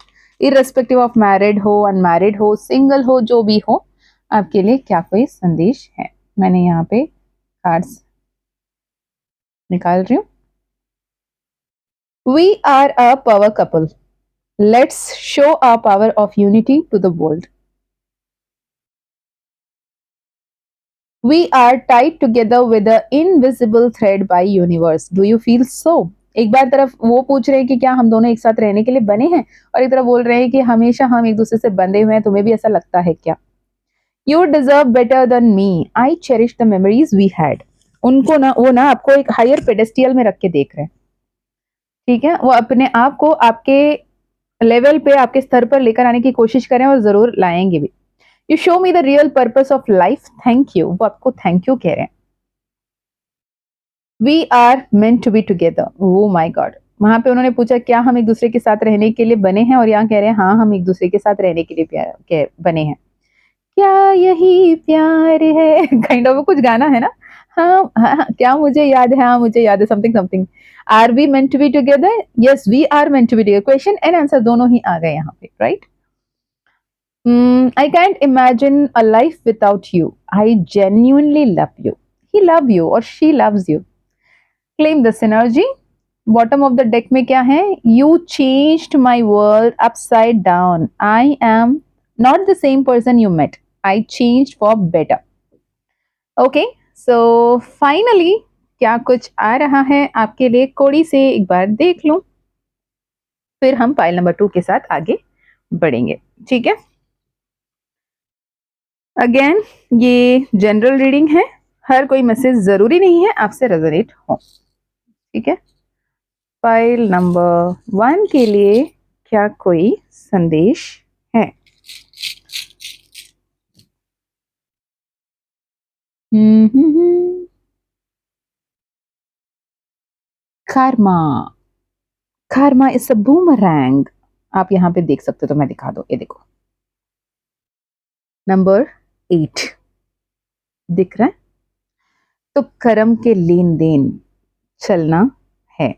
इररेस्पेक्टिव ऑफ मैरिड हो, अनमैरिड हो, सिंगल हो, जो भी हो, आपके लिए क्या कोई संदेश है। मैंने यहाँ पे कार्ड्स निकाल रही हूँ। We are a power couple. Let's show our power of unity to the world. We are tied together with the invisible thread by universe. Do you feel so? एक बार तरफ वो पूछ रहे हैं कि क्या हम दोनों एक साथ रहने के लिए बने हैं, और एक तरफ बोल रहे हैं कि हमेशा हम एक दूसरे से बंधे हुए हैं। तुम्हें भी ऐसा लगता है क्या? You deserve better than me. I cherish the memories we had. उनको ना, वो ना आपको एक हायर पेडेस्टियल में रख के देख रहे हैं। ठीक है, वो अपने आप को आपके लेवल पे, आपके स्तर पर लेकर आने की कोशिश करें और जरूर लाएंगे भी। You show me the real purpose of life, thank you, वो आपको थैंक यू कह रहे हैं। We are meant to be together. Oh my God, वहां पे उन्होंने पूछा क्या हम एक दूसरे के साथ रहने के लिए बने हैं, और यहाँ कह रहे हैं हाँ, हम एक दूसरे के साथ रहने के लिए बने हैं। क्या यही प्यार है? काइंड ऑफ कुछ गाना है ना। हाँ, हाँ, हाँ, क्या मुझे याद है, हाँ मुझे याद है, something something. Are we meant to be together? Yes, we are meant to be together. Question and answer दोनों ही आ गए यहाँ पे, right? I can't imagine a life without you. I genuinely love you. He love you or she loves you. Claim the synergy. Bottom of the deck में क्या है? You changed my world upside down. I am not the same person you met. I changed for better. Okay, so finally क्या कुछ आ रहा है आपके लिए? कोड़ी से एक बार देख लूं, फिर हम पाइल नंबर 2 के साथ आगे बढ़ेंगे। ठीक है, अगेन ये जनरल रीडिंग है, हर कोई मैसेज जरूरी नहीं है आपसे रेजोनेट हो। ठीक है, फाइल नंबर 1 के लिए क्या कोई संदेश है? Karma. Karma is a boomerang. आप यहाँ पे देख सकते हो, तो मैं दिखा दो, ये देखो नंबर 8 दिख रहा है। तो कर्म के लेन देन चलना है।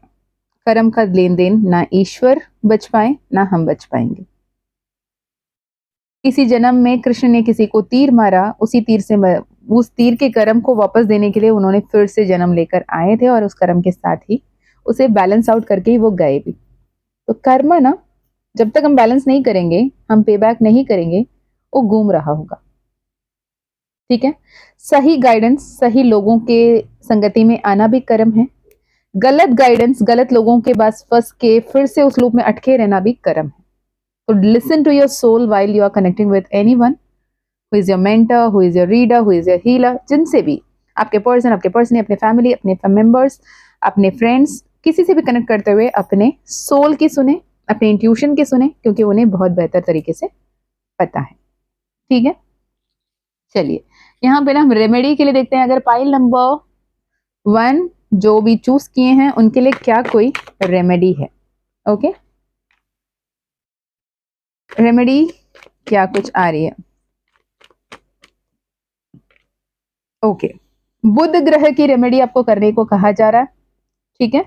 कर्म का लेन देन ना ईश्वर बच पाए ना हम बच पाएंगे। किसी जन्म में कृष्ण ने किसी को तीर मारा, उसी तीर से उस तीर के कर्म को वापस देने के लिए उन्होंने फिर से जन्म लेकर आए थे और उस कर्म के साथ ही उसे बैलेंस आउट करके ही वो गए भी। तो कर्म ना, जब तक हम बैलेंस नहीं करेंगे, हम पे बैक नहीं करेंगे, वो घूम रहा होगा। ठीक है, सही गाइडेंस, सही लोगों के संगति में आना भी कर्म है। गलत गाइडेंस, गलत लोगों के पास फंस के फिर से उस लूप में अटके रहना भी कर्म है। तो listen to your soul while you are connecting with anyone who is your mentor, who is your reader, who is your healer, जिनसे भी आपके पर्सन, आपके पर्सन, अपने फैमिली, अपने मेंबर्स, अपने फ्रेंड्स, किसी से भी कनेक्ट करते हुए अपने सोल की सुने, अपने इंट्यूशन की सुने, क्योंकि उन्हें बहुत बेहतर तरीके से पता है। ठीक है, चलिए यहाँ पे ना हम रेमेडी के लिए देखते हैं। अगर पाइल नंबर 1 जो भी चूज किए हैं उनके लिए क्या कोई रेमेडी है। ओके, रेमेडी क्या कुछ आ रही है। ओके, बुध ग्रह की रेमेडी आपको करने को कहा जा रहा है। ठीक है,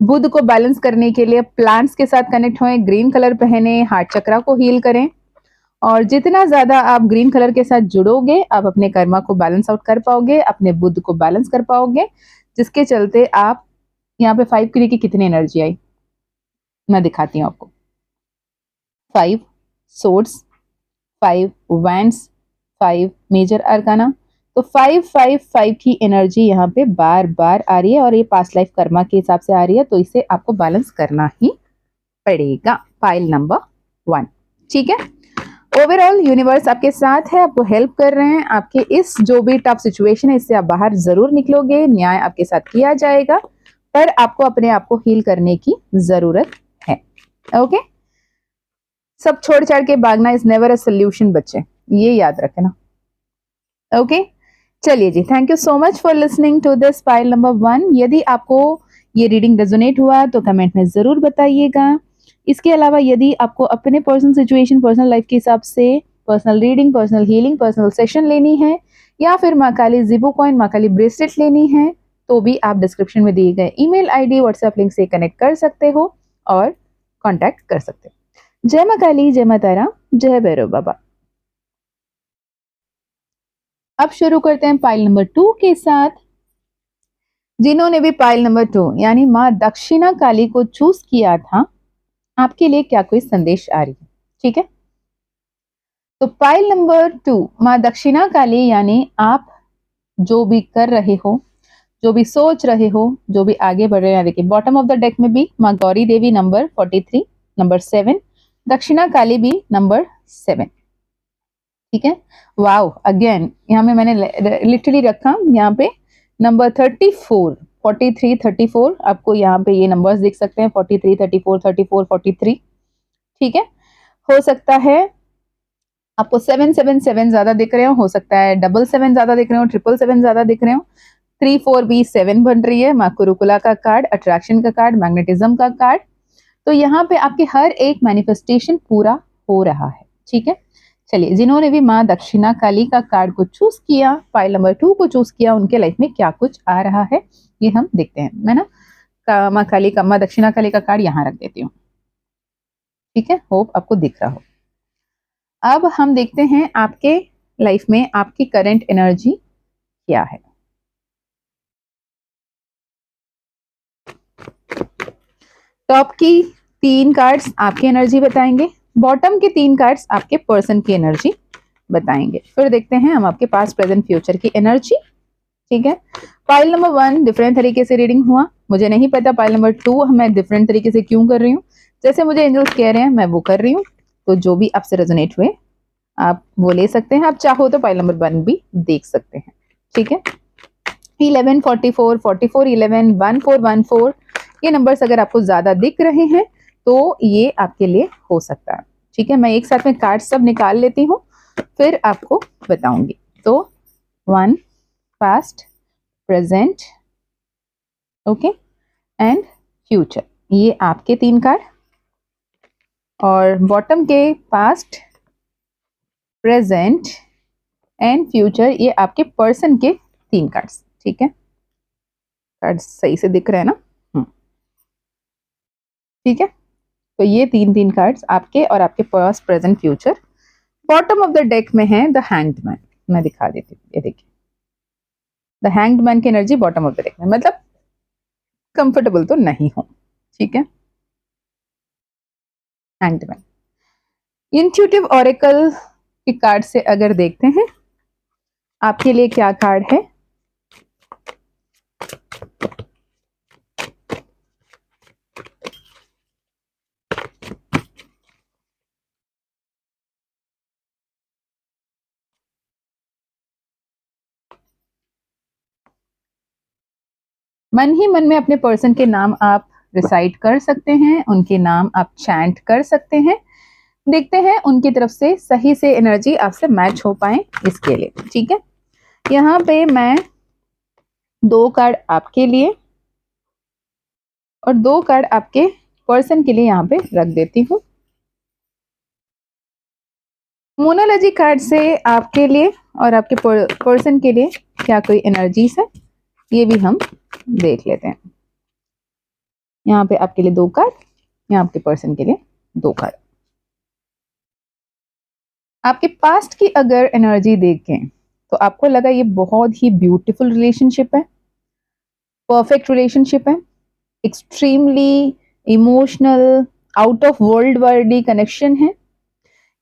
बुध को बैलेंस करने के लिए प्लांट्स के साथ कनेक्ट होएं, ग्रीन कलर पहने, हार्ट चक्रा को हील करें, और जितना ज्यादा आप ग्रीन कलर के साथ जुड़ोगे आप अपने कर्मा को बैलेंस आउट कर पाओगे, अपने बुध को बैलेंस कर पाओगे, जिसके चलते आप यहाँ पे 5 के लिए की कितनी एनर्जी आई मैं दिखाती हूँ आपको। 5 सोर्ड्स, 5 वैंड्स, 5 मेजर अरकाना। तो 5 की एनर्जी यहाँ पे बार बार आ रही है और ये पास्ट लाइफ कर्मा के हिसाब से आ रही है, तो इसे आपको बैलेंस करना ही पड़ेगा। Pile number 1। ठीक है, ओवरऑल यूनिवर्स आपके साथ है, आपको हेल्प कर रहे हैं। आपके इस जो भी टफ सिचुएशन है इससे आप बाहर जरूर निकलोगे, न्याय आपके साथ किया जाएगा, पर आपको अपने आप को हील करने की जरूरत है। ओके, सब छोड़ छाड़ के भागना इज नेवर अ सोल्यूशन बच्चे, ये याद रखना। ओके, चलिए जी, thank you so much for listening to this pile number 1। यदि आपको ये रीडिंग रेजोनेट हुआ तो कमेंट में जरूर बताइएगा। इसके अलावा यदि आपको अपने पर्सनल सिचुएशन, पर्सनल लाइफ के हिसाब से personal reading, personal healing, personal session लेनी है, या फिर माँ काली जिबो कॉइन, माँ काली ब्रेसलेट लेनी है, तो भी आप डिस्क्रिप्शन में दिए गए ईमेल आईडी, व्हाट्सएप लिंक से कनेक्ट कर सकते हो और कांटेक्ट कर सकते हो। जय माँ काली, जय माँ तारा, जय भैरव बाबा। अब शुरू करते हैं पाइल नंबर 2 के साथ। जिन्होंने भी पाइल नंबर 2 यानी माँ दक्षिणा काली को चूज किया था, आपके लिए क्या कोई संदेश आ रही है। ठीक है, तो पाइल नंबर 2 माँ दक्षिणा काली यानी आप जो भी कर रहे हो, जो भी सोच रहे हो, जो भी आगे बढ़ रहे हैं। देखिए बॉटम ऑफ द डेक में भी माँ गौरी देवी नंबर 43, नंबर 7, दक्षिणा काली भी नंबर 7। ठीक है, वाओ, अगेन यहाँ में मैंने लिटरली रखा यहाँ पे नंबर 34, 43, 34, आपको यहाँ पे ये नंबर्स दिख सकते हैं 43, 34, 34, 43। ठीक है, हो सकता है आपको 777 ज्यादा दिख रहे हो सकता है 777 ज्यादा दिख रहे हो, 777 ज्यादा दिख रहे हो। 34B7 बन रही है, माँ कुरुकुला का कार्ड, अट्रैक्शन का कार्ड, मैग्नेटिज्म का कार्ड। तो यहाँ पे आपके हर एक मैनिफेस्टेशन पूरा हो रहा है। ठीक है, चलिए जिन्होंने भी माँ दक्षिणा काली का कार्ड को चूज किया, फाइल नंबर 2 को चूज किया, उनके लाइफ में क्या कुछ आ रहा है ये हम देखते हैं। मैं ना माँ काली का, माँ दक्षिणा काली का कार्ड यहाँ रख देती हूँ। ठीक है, होप आपको दिख रहा हो। अब हम देखते हैं आपके लाइफ में आपकी करंट एनर्जी क्या है। टॉप की 3 कार्ड्स आपकी एनर्जी बताएंगे, बॉटम के 3 कार्ड्स आपके पर्सन की एनर्जी बताएंगे। फिर देखते हैं हम आपके पास, प्रेजेंट, फ्यूचर की एनर्जी। ठीक है, पाइल नंबर 1 डिफरेंट तरीके से रीडिंग हुआ, मुझे नहीं पता पाइल नंबर 2 मैं डिफरेंट तरीके से क्यों कर रही हूँ, जैसे मुझे एंजल्स कह रहे हैं मैं वो कर रही हूँ। तो जो भी आपसे रेजोनेट हुए आप वो ले सकते हैं, आप चाहो तो पाइल नंबर 1 भी देख सकते हैं। ठीक है, 11, 44, 44, 11, 14, 14, ये नंबर्स अगर आपको ज्यादा दिख रहे हैं तो ये आपके लिए हो सकता है। ठीक है, मैं एक साथ में कार्ड सब निकाल लेती हूँ फिर आपको बताऊंगी। तो 1 past, present, okay, and future, ये आपके 3 कार्ड, और बॉटम के पास्ट, प्रेजेंट एंड फ्यूचर, ये आपके पर्सन के 3 कार्ड्स। ठीक है, कार्ड सही से दिख रहे हैं ना। ठीक है, तो ये 3 कार्ड्स आपके और आपके past present future. Bottom of the deck में है द हैंग्ड मैन। मैं दिखा देती हूँ, ये देखिए द हैंग्ड मैन की energy bottom of the deck में, मतलब कंफर्टेबल तो नहीं हो। ठीक है, हैंग्ड मैन। इंट्यूटिव ऑरेकल के कार्ड से अगर देखते हैं आपके लिए क्या कार्ड है, मन ही मन में अपने पर्सन के नाम आप रिसाइट कर सकते हैं, उनके नाम आप चैंट कर सकते हैं। देखते हैं उनकी तरफ से सही से एनर्जी आपसे मैच हो पाए इसके लिए। ठीक है, यहाँ पे मैं 2 कार्ड आपके लिए और 2 कार्ड आपके पर्सन के लिए यहाँ पे रख देती हूँ। मोनोलॉजी कार्ड से आपके लिए और आपके पर्सन के लिए क्या कोई एनर्जीज है, ये भी हम देख लेते हैं। यहाँ पे आपके लिए 2 कार्ड, यहाँ आपके पर्सन के लिए 2 कार्ड। आपके पास्ट की अगर एनर्जी देखें तो आपको लगा ये बहुत ही ब्यूटीफुल रिलेशनशिप है, परफेक्ट रिलेशनशिप है, extremely emotional, out of world Verde connection है।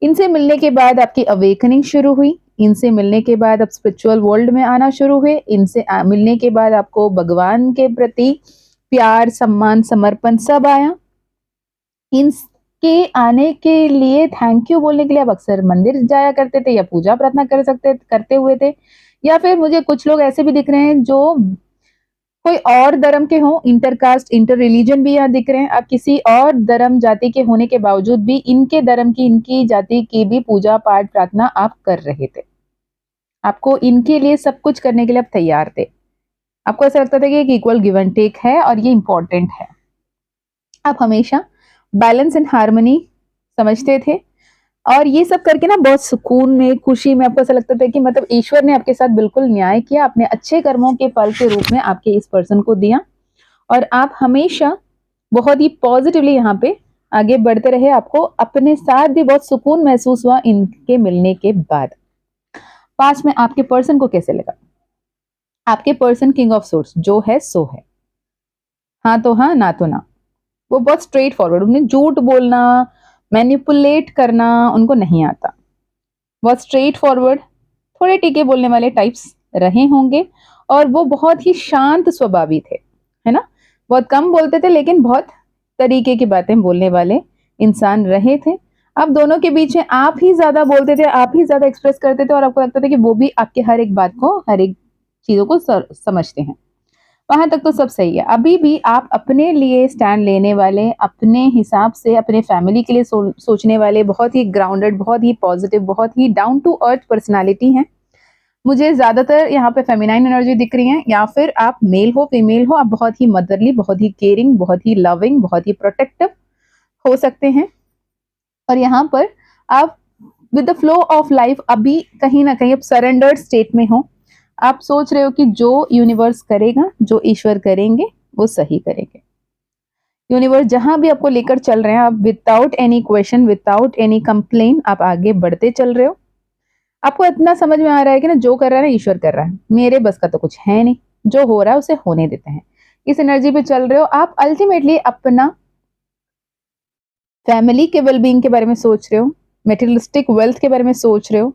इनसे मिलने के बाद आपकी अवेकनिंग शुरू हुई, इनसे मिलने के बाद आप स्पिरिचुअल वर्ल्ड में आना शुरू हुए, इनसे मिलने के बाद आपको भगवान के प्रति प्यार, सम्मान, समर्पण सब आया। इनके आने के लिए थैंक यू बोलने के लिए आप अक्सर मंदिर जाया करते थे या पूजा प्रार्थना करते हुए थे, या फिर मुझे कुछ लोग ऐसे भी दिख रहे हैं जो कोई और धर्म के हों, इंटरकास्ट, इंटर रिलीजन भी यहाँ दिख रहे हैं। आप किसी और धर्म जाति के होने के बावजूद भी इनके धर्म की, इनकी जाति की भी पूजा पाठ प्रार्थना आप कर रहे थे। आपको इनके लिए सब कुछ करने के लिए आप तैयार थे। आपको ऐसा लगता था कि एक इक्वल गिव एंड टेक है और ये इंपॉर्टेंट है। आप हमेशा बैलेंस एंड हार्मनी समझते थे और ये सब करके ना बहुत सुकून में, खुशी में, आपको ऐसा लगता था कि मतलब ईश्वर ने आपके साथ बिल्कुल न्याय किया, अपने अच्छे कर्मों के फल के रूप में आपके इस पर्सन को दिया और आप हमेशा बहुत ही पॉजिटिवली यहाँ पे आगे बढ़ते रहे। आपको अपने साथ भी बहुत सुकून महसूस हुआ इनके मिलने के बाद। पास्ट में आपके पर्सन को कैसे लगा? आपके पर्सन किंग ऑफ सोर्स जो है सो है, हाँ तो हाँ, ना तो ना। वो बहुत स्ट्रेट फॉरवर्ड, उन्हें झूठ बोलना, मैनिपुलेट करना उनको नहीं आता। बहुत स्ट्रेट फॉरवर्ड, थोड़े टीके बोलने वाले टाइप्स रहे होंगे और वो बहुत ही शांत स्वभावी थे, है ना। बहुत कम बोलते थे लेकिन बहुत तरीके की बातें बोलने वाले इंसान रहे थे। अब दोनों के बीच में आप ही ज्यादा बोलते थे, आप ही ज्यादा एक्सप्रेस करते थे और आपको लगता था कि वो भी आपके हर एक बात को, हर एक चीजों को समझते हैं। वहां तक तो सब सही है। अभी भी आप अपने लिए स्टैंड लेने वाले, अपने हिसाब से अपने फैमिली के लिए सोचने वाले, बहुत ही ग्राउंडेड, बहुत ही पॉजिटिव, बहुत ही डाउन टू अर्थ पर्सनालिटी हैं। मुझे ज्यादातर यहाँ पे फेमिनाइन एनर्जी दिख रही है, या फिर आप मेल हो फीमेल हो, आप बहुत ही मदरली, बहुत ही केयरिंग, बहुत ही लविंग, बहुत ही प्रोटेक्टिव हो सकते हैं। और यहाँ पर आप with the flow of life अभी कहीं ना कहीं आप सरेंडर्ड स्टेट में हो। आप सोच रहे हो कि जो यूनिवर्स करेगा, जो ईश्वर करेंगे वो सही करेंगे। यूनिवर्स जहां भी आपको लेकर चल रहे हैं, आप without any question, without any complain आप आगे बढ़ते चल रहे हो। आपको इतना समझ में आ रहा है कि ना जो कर रहा है ना ईश्वर कर रहा है, मेरे बस का तो कुछ है नहीं, जो हो रहा है उसे होने देते हैं। इस एनर्जी पे चल रहे हो आप। अल्टीमेटली अपना फैमिली के वेलबींग के बारे में सोच रहे हो, मेटेरियलिस्टिक वेल्थ के बारे में सोच रहे हो।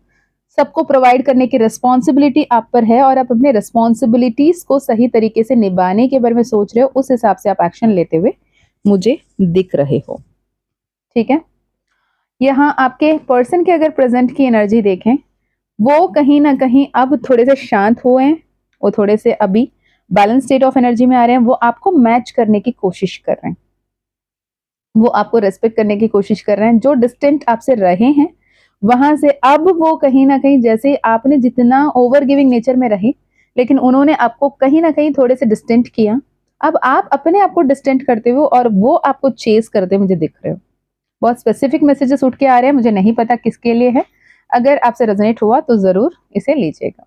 सबको प्रोवाइड करने की रिस्पॉन्सिबिलिटी आप पर है और आप अपने रिस्पॉन्सिबिलिटीज को सही तरीके से निभाने के बारे में सोच रहे हो। उस हिसाब से आप एक्शन लेते हुए मुझे दिख रहे हो। ठीक है, यहाँ आपके पर्सन के अगर प्रेजेंट की एनर्जी देखें, वो कहीं ना कहीं अब थोड़े से शांत हुए हैं, वो थोड़े से अभी बैलेंस स्टेट ऑफ एनर्जी में आ रहे हैं। वो आपको मैच करने की कोशिश कर रहे हैं, वो आपको रेस्पेक्ट करने की कोशिश कर रहे हैं। जो डिस्टेंट आपसे रहे हैं वहां से अब वो कहीं ना कहीं, जैसे आपने जितना ओवर गिविंग नेचर में रहे लेकिन उन्होंने आपको कहीं ना कहीं थोड़े से डिस्टेंट किया, अब आप अपने आप को डिस्टेंट करते हो और वो आपको चेस करते मुझे दिख रहे हो। बहुत स्पेसिफिक मैसेजेस उठ के आ रहे हैं, मुझे नहीं पता किसके लिए है। अगर आपसे रेजोनेट हुआ तो जरूर इसे लीजिएगा।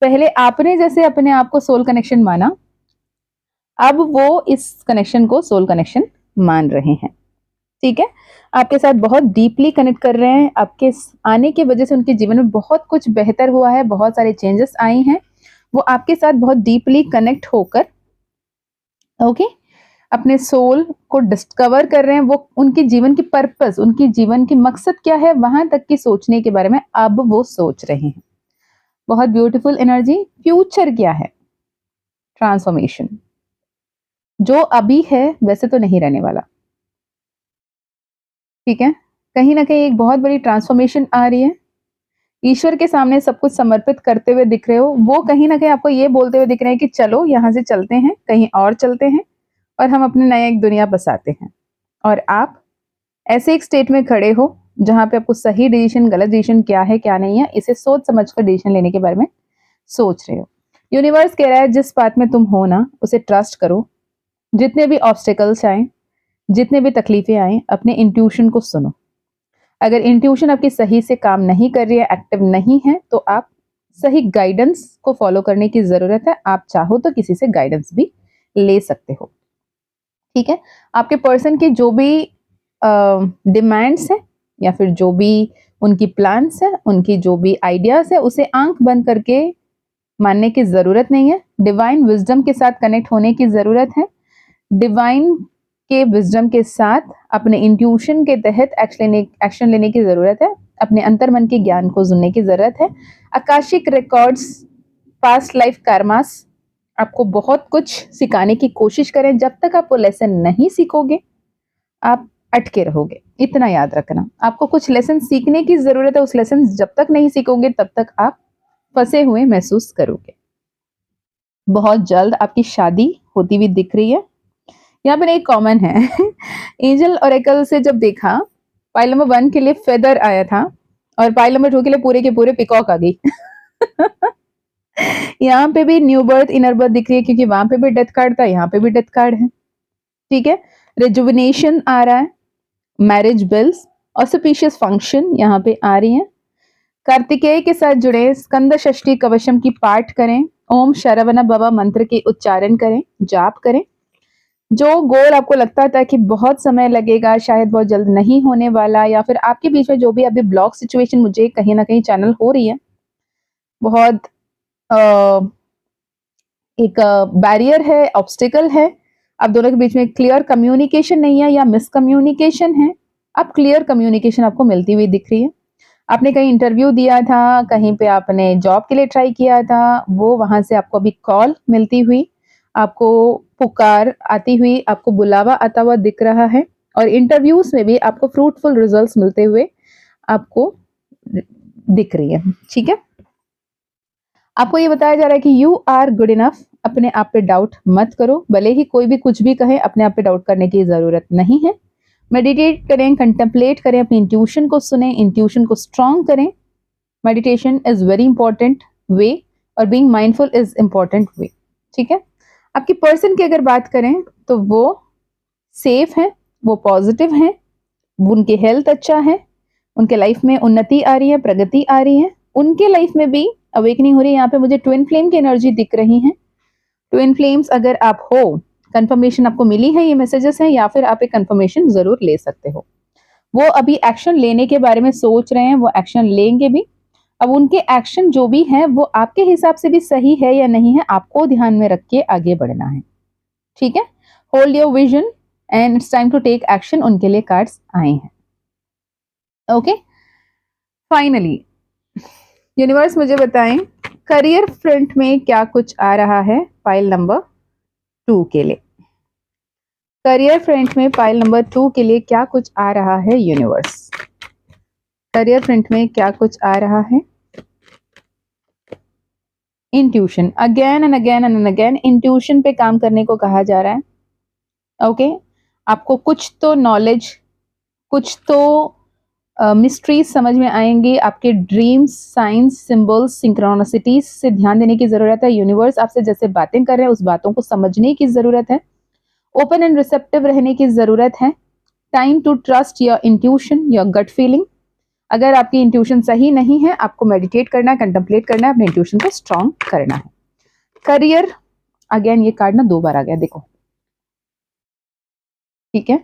पहले आपने जैसे अपने आप को सोल कनेक्शन माना, अब वो इस कनेक्शन को सोल कनेक्शन मान रहे हैं। ठीक है, आपके साथ बहुत डीपली कनेक्ट कर रहे हैं। आपके आने की वजह से उनके जीवन में बहुत कुछ बेहतर हुआ है, बहुत सारे चेंजेस आए हैं। वो आपके साथ बहुत डीपली कनेक्ट होकर ओके अपने सोल को डिस्कवर कर रहे हैं। वो उनके जीवन की पर्पस, उनके जीवन की मकसद क्या है, वहां तक की सोचने के बारे में अब वो सोच रहे हैं। बहुत ब्यूटीफुल एनर्जी। फ्यूचर क्या है? ट्रांसफॉर्मेशन। जो अभी है वैसे तो नहीं रहने वाला। ठीक है, कहीं ना कहीं एक बहुत बड़ी ट्रांसफॉर्मेशन आ रही है। ईश्वर के सामने सब कुछ समर्पित करते हुए दिख रहे हो। वो कहीं ना कहीं आपको ये बोलते हुए दिख रहे हैं कि चलो यहाँ से चलते हैं, कहीं और चलते हैं और हम अपने नए एक दुनिया बसाते हैं। और आप ऐसे एक स्टेट में खड़े हो जहां पे आपको सही डिसीजन, गलत डिसीजन क्या है क्या नहीं है, इसे सोच समझ कर डिसीजन लेने के बारे में सोच रहे हो। यूनिवर्स कह रहा है जिस बात में तुम हो ना, उसे ट्रस्ट करो। जितने भी ऑब्स्टिकल्स आए, जितने भी तकलीफें आए, अपने इंट्यूशन को सुनो। अगर इंट्यूशन आपकी सही से काम नहीं कर रही है, एक्टिव नहीं है, तो आप सही गाइडेंस को फॉलो करने की जरूरत है। आप चाहो तो किसी से गाइडेंस भी ले सकते हो। ठीक है, आपके पर्सन की जो भी डिमांड्स है या फिर जो भी उनकी प्लान्स है, उनकी जो भी आइडियाज है, उसे आंख बंद करके मानने की जरूरत नहीं है। डिवाइन विजडम के साथ कनेक्ट होने की जरूरत है। डिवाइन के विजडम के साथ अपने इंट्यूशन के तहत एक्शन लेने की जरूरत है। अपने अंतर मन के ज्ञान को सुनने की जरूरत है। Akashic records, past life karmas आपको बहुत कुछ सिखाने की कोशिश करें। जब तक आप वो लेसन नहीं सीखोगे, आप अटके रहोगे। इतना याद रखना, आपको कुछ लेसन सीखने की जरूरत है। उस लेसन जब तक नहीं सीखोगे, तब तक आप फंसे हुए महसूस करोगे। बहुत जल्द आपकी शादी होती हुई दिख रही है। यहाँ पर एक कॉमन है एंजल ओरेकल से जब देखा, पाइल नंबर 1 के लिए फेदर आया था और पाइल नंबर 2 के लिए पूरे के पूरे पिकॉक आ गई। यहाँ पे भी न्यू बर्थ, इनर बर्थ दिख रही है, क्योंकि वहां पे भी डेथ कार्ड था, यहाँ पे भी डेथ कार्ड है। ठीक है, रिजुविनेशन आ रहा है। मैरिज बिल्स, ऑस्पिशियस फंक्शन यहाँ पे आ रही है। कार्तिकेय के साथ जुड़े स्कंद षष्ठी कवशम की पाठ करें। ओम शरवण भव मंत्र के उच्चारण करें, जाप करें। जो गोल आपको लगता था कि बहुत समय लगेगा, शायद बहुत जल्द नहीं होने वाला, या फिर आपके बीच में जो भी अभी ब्लॉक सिचुएशन मुझे कहीं ना कहीं चैनल हो रही है, बहुत एक बैरियर है, ऑब्स्टिकल है, आप दोनों के बीच में क्लियर कम्युनिकेशन नहीं है या मिसकम्युनिकेशन है। अब क्लियर कम्युनिकेशन आपको मिलती हुई दिख रही है। आपने कहीं इंटरव्यू दिया था, कहीं पे आपने जॉब के लिए ट्राई किया था, वो वहां से आपको अभी कॉल मिलती हुई, आपको पुकार आती हुई, आपको बुलावा आता हुआ दिख रहा है। और इंटरव्यूज में भी आपको फ्रूटफुल रिजल्ट्स मिलते हुए आपको दिख रही है। ठीक है, आपको ये बताया जा रहा है कि यू आर गुड इनफ। अपने आप पे डाउट मत करो, भले ही कोई भी कुछ भी कहे, अपने आप पे डाउट करने की जरूरत नहीं है। मेडिटेट करें, कंटेम्पलेट करें, अपनी इंट्यूशन को सुने, इंट्यूशन को स्ट्रॉन्ग करें। Meditation is very important way और being mindful is important way. ठीक है, आपकी पर्सन की अगर बात करें तो वो सेफ है, वो पॉजिटिव है, उनकी हेल्थ अच्छा है, उनके लाइफ में उन्नति आ रही है, प्रगति आ रही है, उनके लाइफ में भी अवेकनिंग हो रही है। यहाँ पे मुझे ट्विन फ्लेम की एनर्जी दिख रही है। ट्विन फ्लेम्स अगर आप हो, कंफर्मेशन आपको मिली है, ये मैसेजेस हैं, या फिर आप एक कंफर्मेशन जरूर ले सकते हो। वो अभी एक्शन लेने के बारे में सोच रहे हैं, वो एक्शन लेंगे भी। अब उनके एक्शन जो भी है वो आपके हिसाब से भी सही है या नहीं है, आपको ध्यान में रख के आगे बढ़ना है। ठीक है, hold your vision and it's time to take action. उनके लिए कार्ड्स आए हैं। ओके, फाइनली यूनिवर्स मुझे बताएं करियर फ्रंट में क्या कुछ आ रहा है फाइल नंबर 2 के लिए। करियर फ्रंट में फाइल नंबर 2 के लिए क्या कुछ आ रहा है यूनिवर्स। करियर फ्रंट में क्या कुछ आ रहा है। Intuition, again and again and again intuition पे काम करने को कहा जा रहा है। ओके, आपको कुछ तो नॉलेज, कुछ तो मिस्ट्रीज समझ में आएंगी। आपके ड्रीम्स, साइंस, सिंबल्स, सिंक्रोनिसिटीज से ध्यान देने की जरूरत है। यूनिवर्स आपसे जैसे बातें कर रहे हैं, उस बातों को समझने की जरूरत है। ओपन एंड रिसेप्टिव रहने की जरूरत है। Time to trust your intuition, your gut feeling. अगर आपकी इंट्यूशन सही नहीं है, आपको मेडिटेट करना है, कंटेम्पलेट करना है, अपने इंट्यूशन को स्ट्रॉन्ग करना है। करियर, अगेन ये कार्ड ना 2 बार आ गया, देखो ठीक है,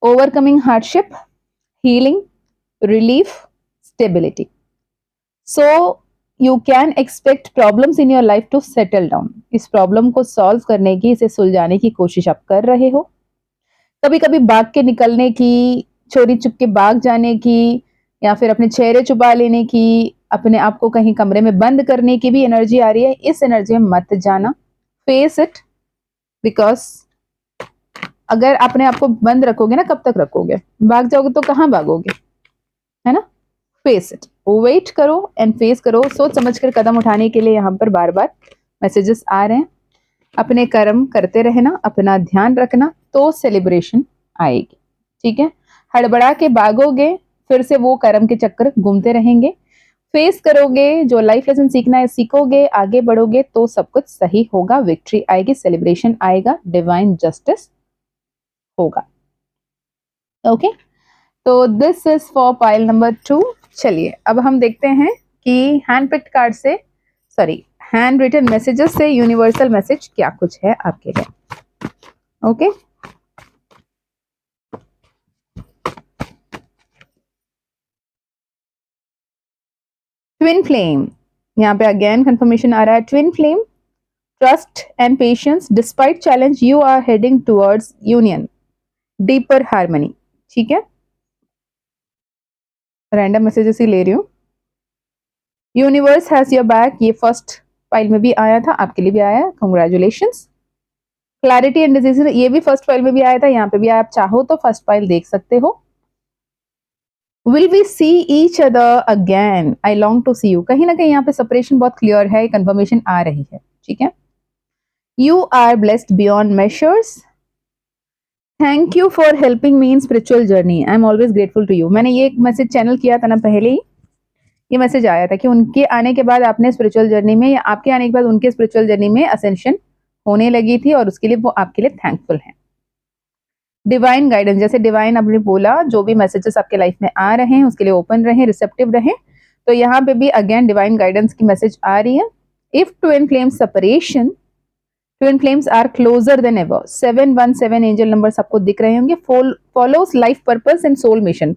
overcoming hardship, healing, relief, stability. So you can expect problems in your life to settle down. इस प्रॉब्लम को सॉल्व करने की, इसे सुलझाने की कोशिश आप कर रहे हो. कभी कभी भाग के निकलने की, चोरी चुप के भाग जाने की, या फिर अपने चेहरे छुपा लेने की, अपने आप को कहीं कमरे में बंद करने की भी एनर्जी आ रही है. इस एनर्जी में मत जाना. फेस इट, बिकॉज अगर अपने आप को बंद रखोगे ना, कब तक रखोगे? भाग जाओगे तो कहाँ भागोगे, है ना? फेस इट, वेट करो एंड फेस करो. सोच समझ कर कदम उठाने के लिए यहाँ पर बार बार मैसेजेस आ रहे हैं. अपने कर्म करते रहना, अपना ध्यान रखना, तो सेलिब्रेशन आएगी. ठीक है, हड़बड़ा के भागोगे, फिर से वो कर्म के चक्कर घूमते रहेंगे. फेस करोगे, जो लाइफ लेसन सीखना है सीखोगे, आगे बढ़ोगे, तो सब कुछ सही होगा. विक्ट्री आएगी, सेलिब्रेशन आएगा, डिवाइन जस्टिस होगा. ओके, तो this is for pile number 2. चलिए अब हम देखते हैं कि हैंड पिक्ड कार्ड से, सॉरी, हैंड रिटन मैसेजेस से यूनिवर्सल मैसेज क्या कुछ है आपके लिए. ओके, ट्विन फ्लेम, यहाँ पे अगेन कंफर्मेशन आ रहा है. Twin flame, trust and patience, despite challenge you are heading towards union, deeper harmony. ठीक है, रैंडम मैसेजेस ही ले रही हूँ. यूनिवर्स हैज योर बैक, ये फर्स्ट फाइल में भी आया था, आपके लिए भी आया, कंग्रेचुलेशंस. क्लैरिटी एंड डिसीजन, ये भी फर्स्ट फाइल में भी आया था, यहाँ पे भी आप चाहो तो फर्स्ट फाइल देख सकते हो. Will we see each other again, I long to see you, कहीं ना कहीं यहाँ पे सेपरेशन बहुत क्लियर है, कंफर्मेशन आ रही है. ठीक है, you are blessed beyond measures, thank you for helping me in spiritual journey, I am always grateful to you. मैंने ये मैसेज चैनल किया था ना पहले ही, ये मैसेज आया था कि उनके आने के बाद आपने स्पिरिचुअल जर्नी में, या आपके आने के बाद उनके स्पिरिचुअल जर्नी में असेंशन होने लगी थी, और उसके लिए वो आपके लिए थैंकफुल हैं. डिवाइन गाइडेंस, जैसे डिवाइन आपने बोला, जो भी मैसेजेस आपके लाइफ में आ रहे हैं उसके लिए ओपन रहें, रिसेप्टिव रहें. तो यहाँ पे भी अगेन डिवाइन गाइडेंस की मैसेज आ रही है. If twin flame separation, twin flames are closer than ever. 717 angel numbers आपको दिख रहे होंगे. Follows life purpose and soul mission.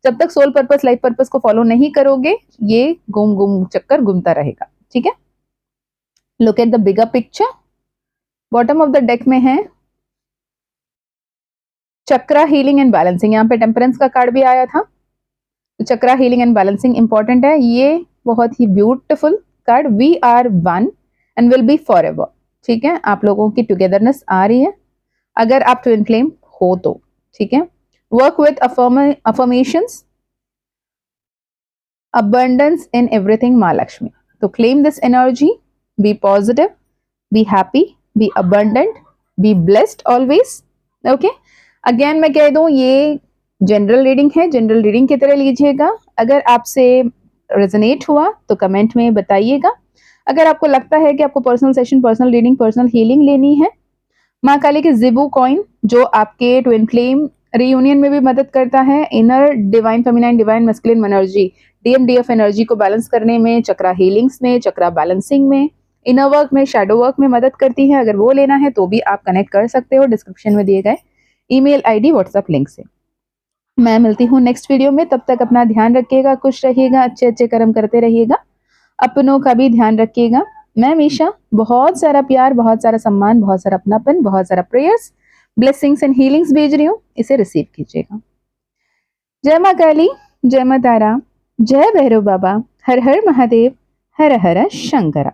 जब तक सोल पर्पस, लाइफ पर्पस को फॉलो नहीं करोगे, ये गुम गुम चक्कर घूमता रहेगा. ठीक है, look at the bigger picture. Bottom of the deck में है चक्रा हीलिंग एंड बैलेंसिंग. यहाँ पे टेम्परेंस का कार्ड भी आया था. तो chakra healing and balancing important है. ये बहुत ही beautiful card. We are one and will be forever. ठीक है, आप लोगों की टुगेदरनेस आ रही है अगर आप ट्विन फ्लेम हो तो. ठीक है, work with affirmations, abundance in everything, माँ लक्ष्मी. तो claim this energy, be positive, be happy, be abundant, be blessed always. Okay, again मैं कह दूं, ये जनरल रीडिंग है, जनरल रीडिंग की तरह लीजिएगा. अगर आपसे रेजोनेट हुआ तो कमेंट में बताइएगा. अगर आपको लगता है कि आपको personal session, personal reading, personal healing लेनी है, माँ काली के जिबू कॉइन जो आपके ट्विन फ्लेम रियूनियन में भी मदद करता है, inner divine feminine, divine masculine energy, DMDF energy को बैलेंस करने में, चक्रा हीलिंग्स में, चक्रा बैलेंसिंग में, इनर वर्क में, शैडो वर्क में मदद करती है. अगर वो लेना है तो भी आप कनेक्ट कर सकते हो डिस्क्रिप्शन में दिए गए ईमेल आईडी, व्हाट्सएप लिंक से. मैं मिलती हूँ नेक्स्ट वीडियो में. तब तक अपना ध्यान रखिएगा, खुश रहिएगा, अच्छे अच्छे कर्म करते रहिएगा, अपनों का भी ध्यान रखिएगा. मैं मीशा, बहुत सारा प्यार, बहुत सारा सम्मान, बहुत सारा अपनापन, बहुत सारा प्रेयर्स, ब्लेसिंग्स एंड हीलिंग्स भेज रही हूँ, इसे रिसीव कीजिएगा. जय माँ काली, जय माँ तारा, जय भैरव बाबा, हर हर महादेव, हर हर शंकरा.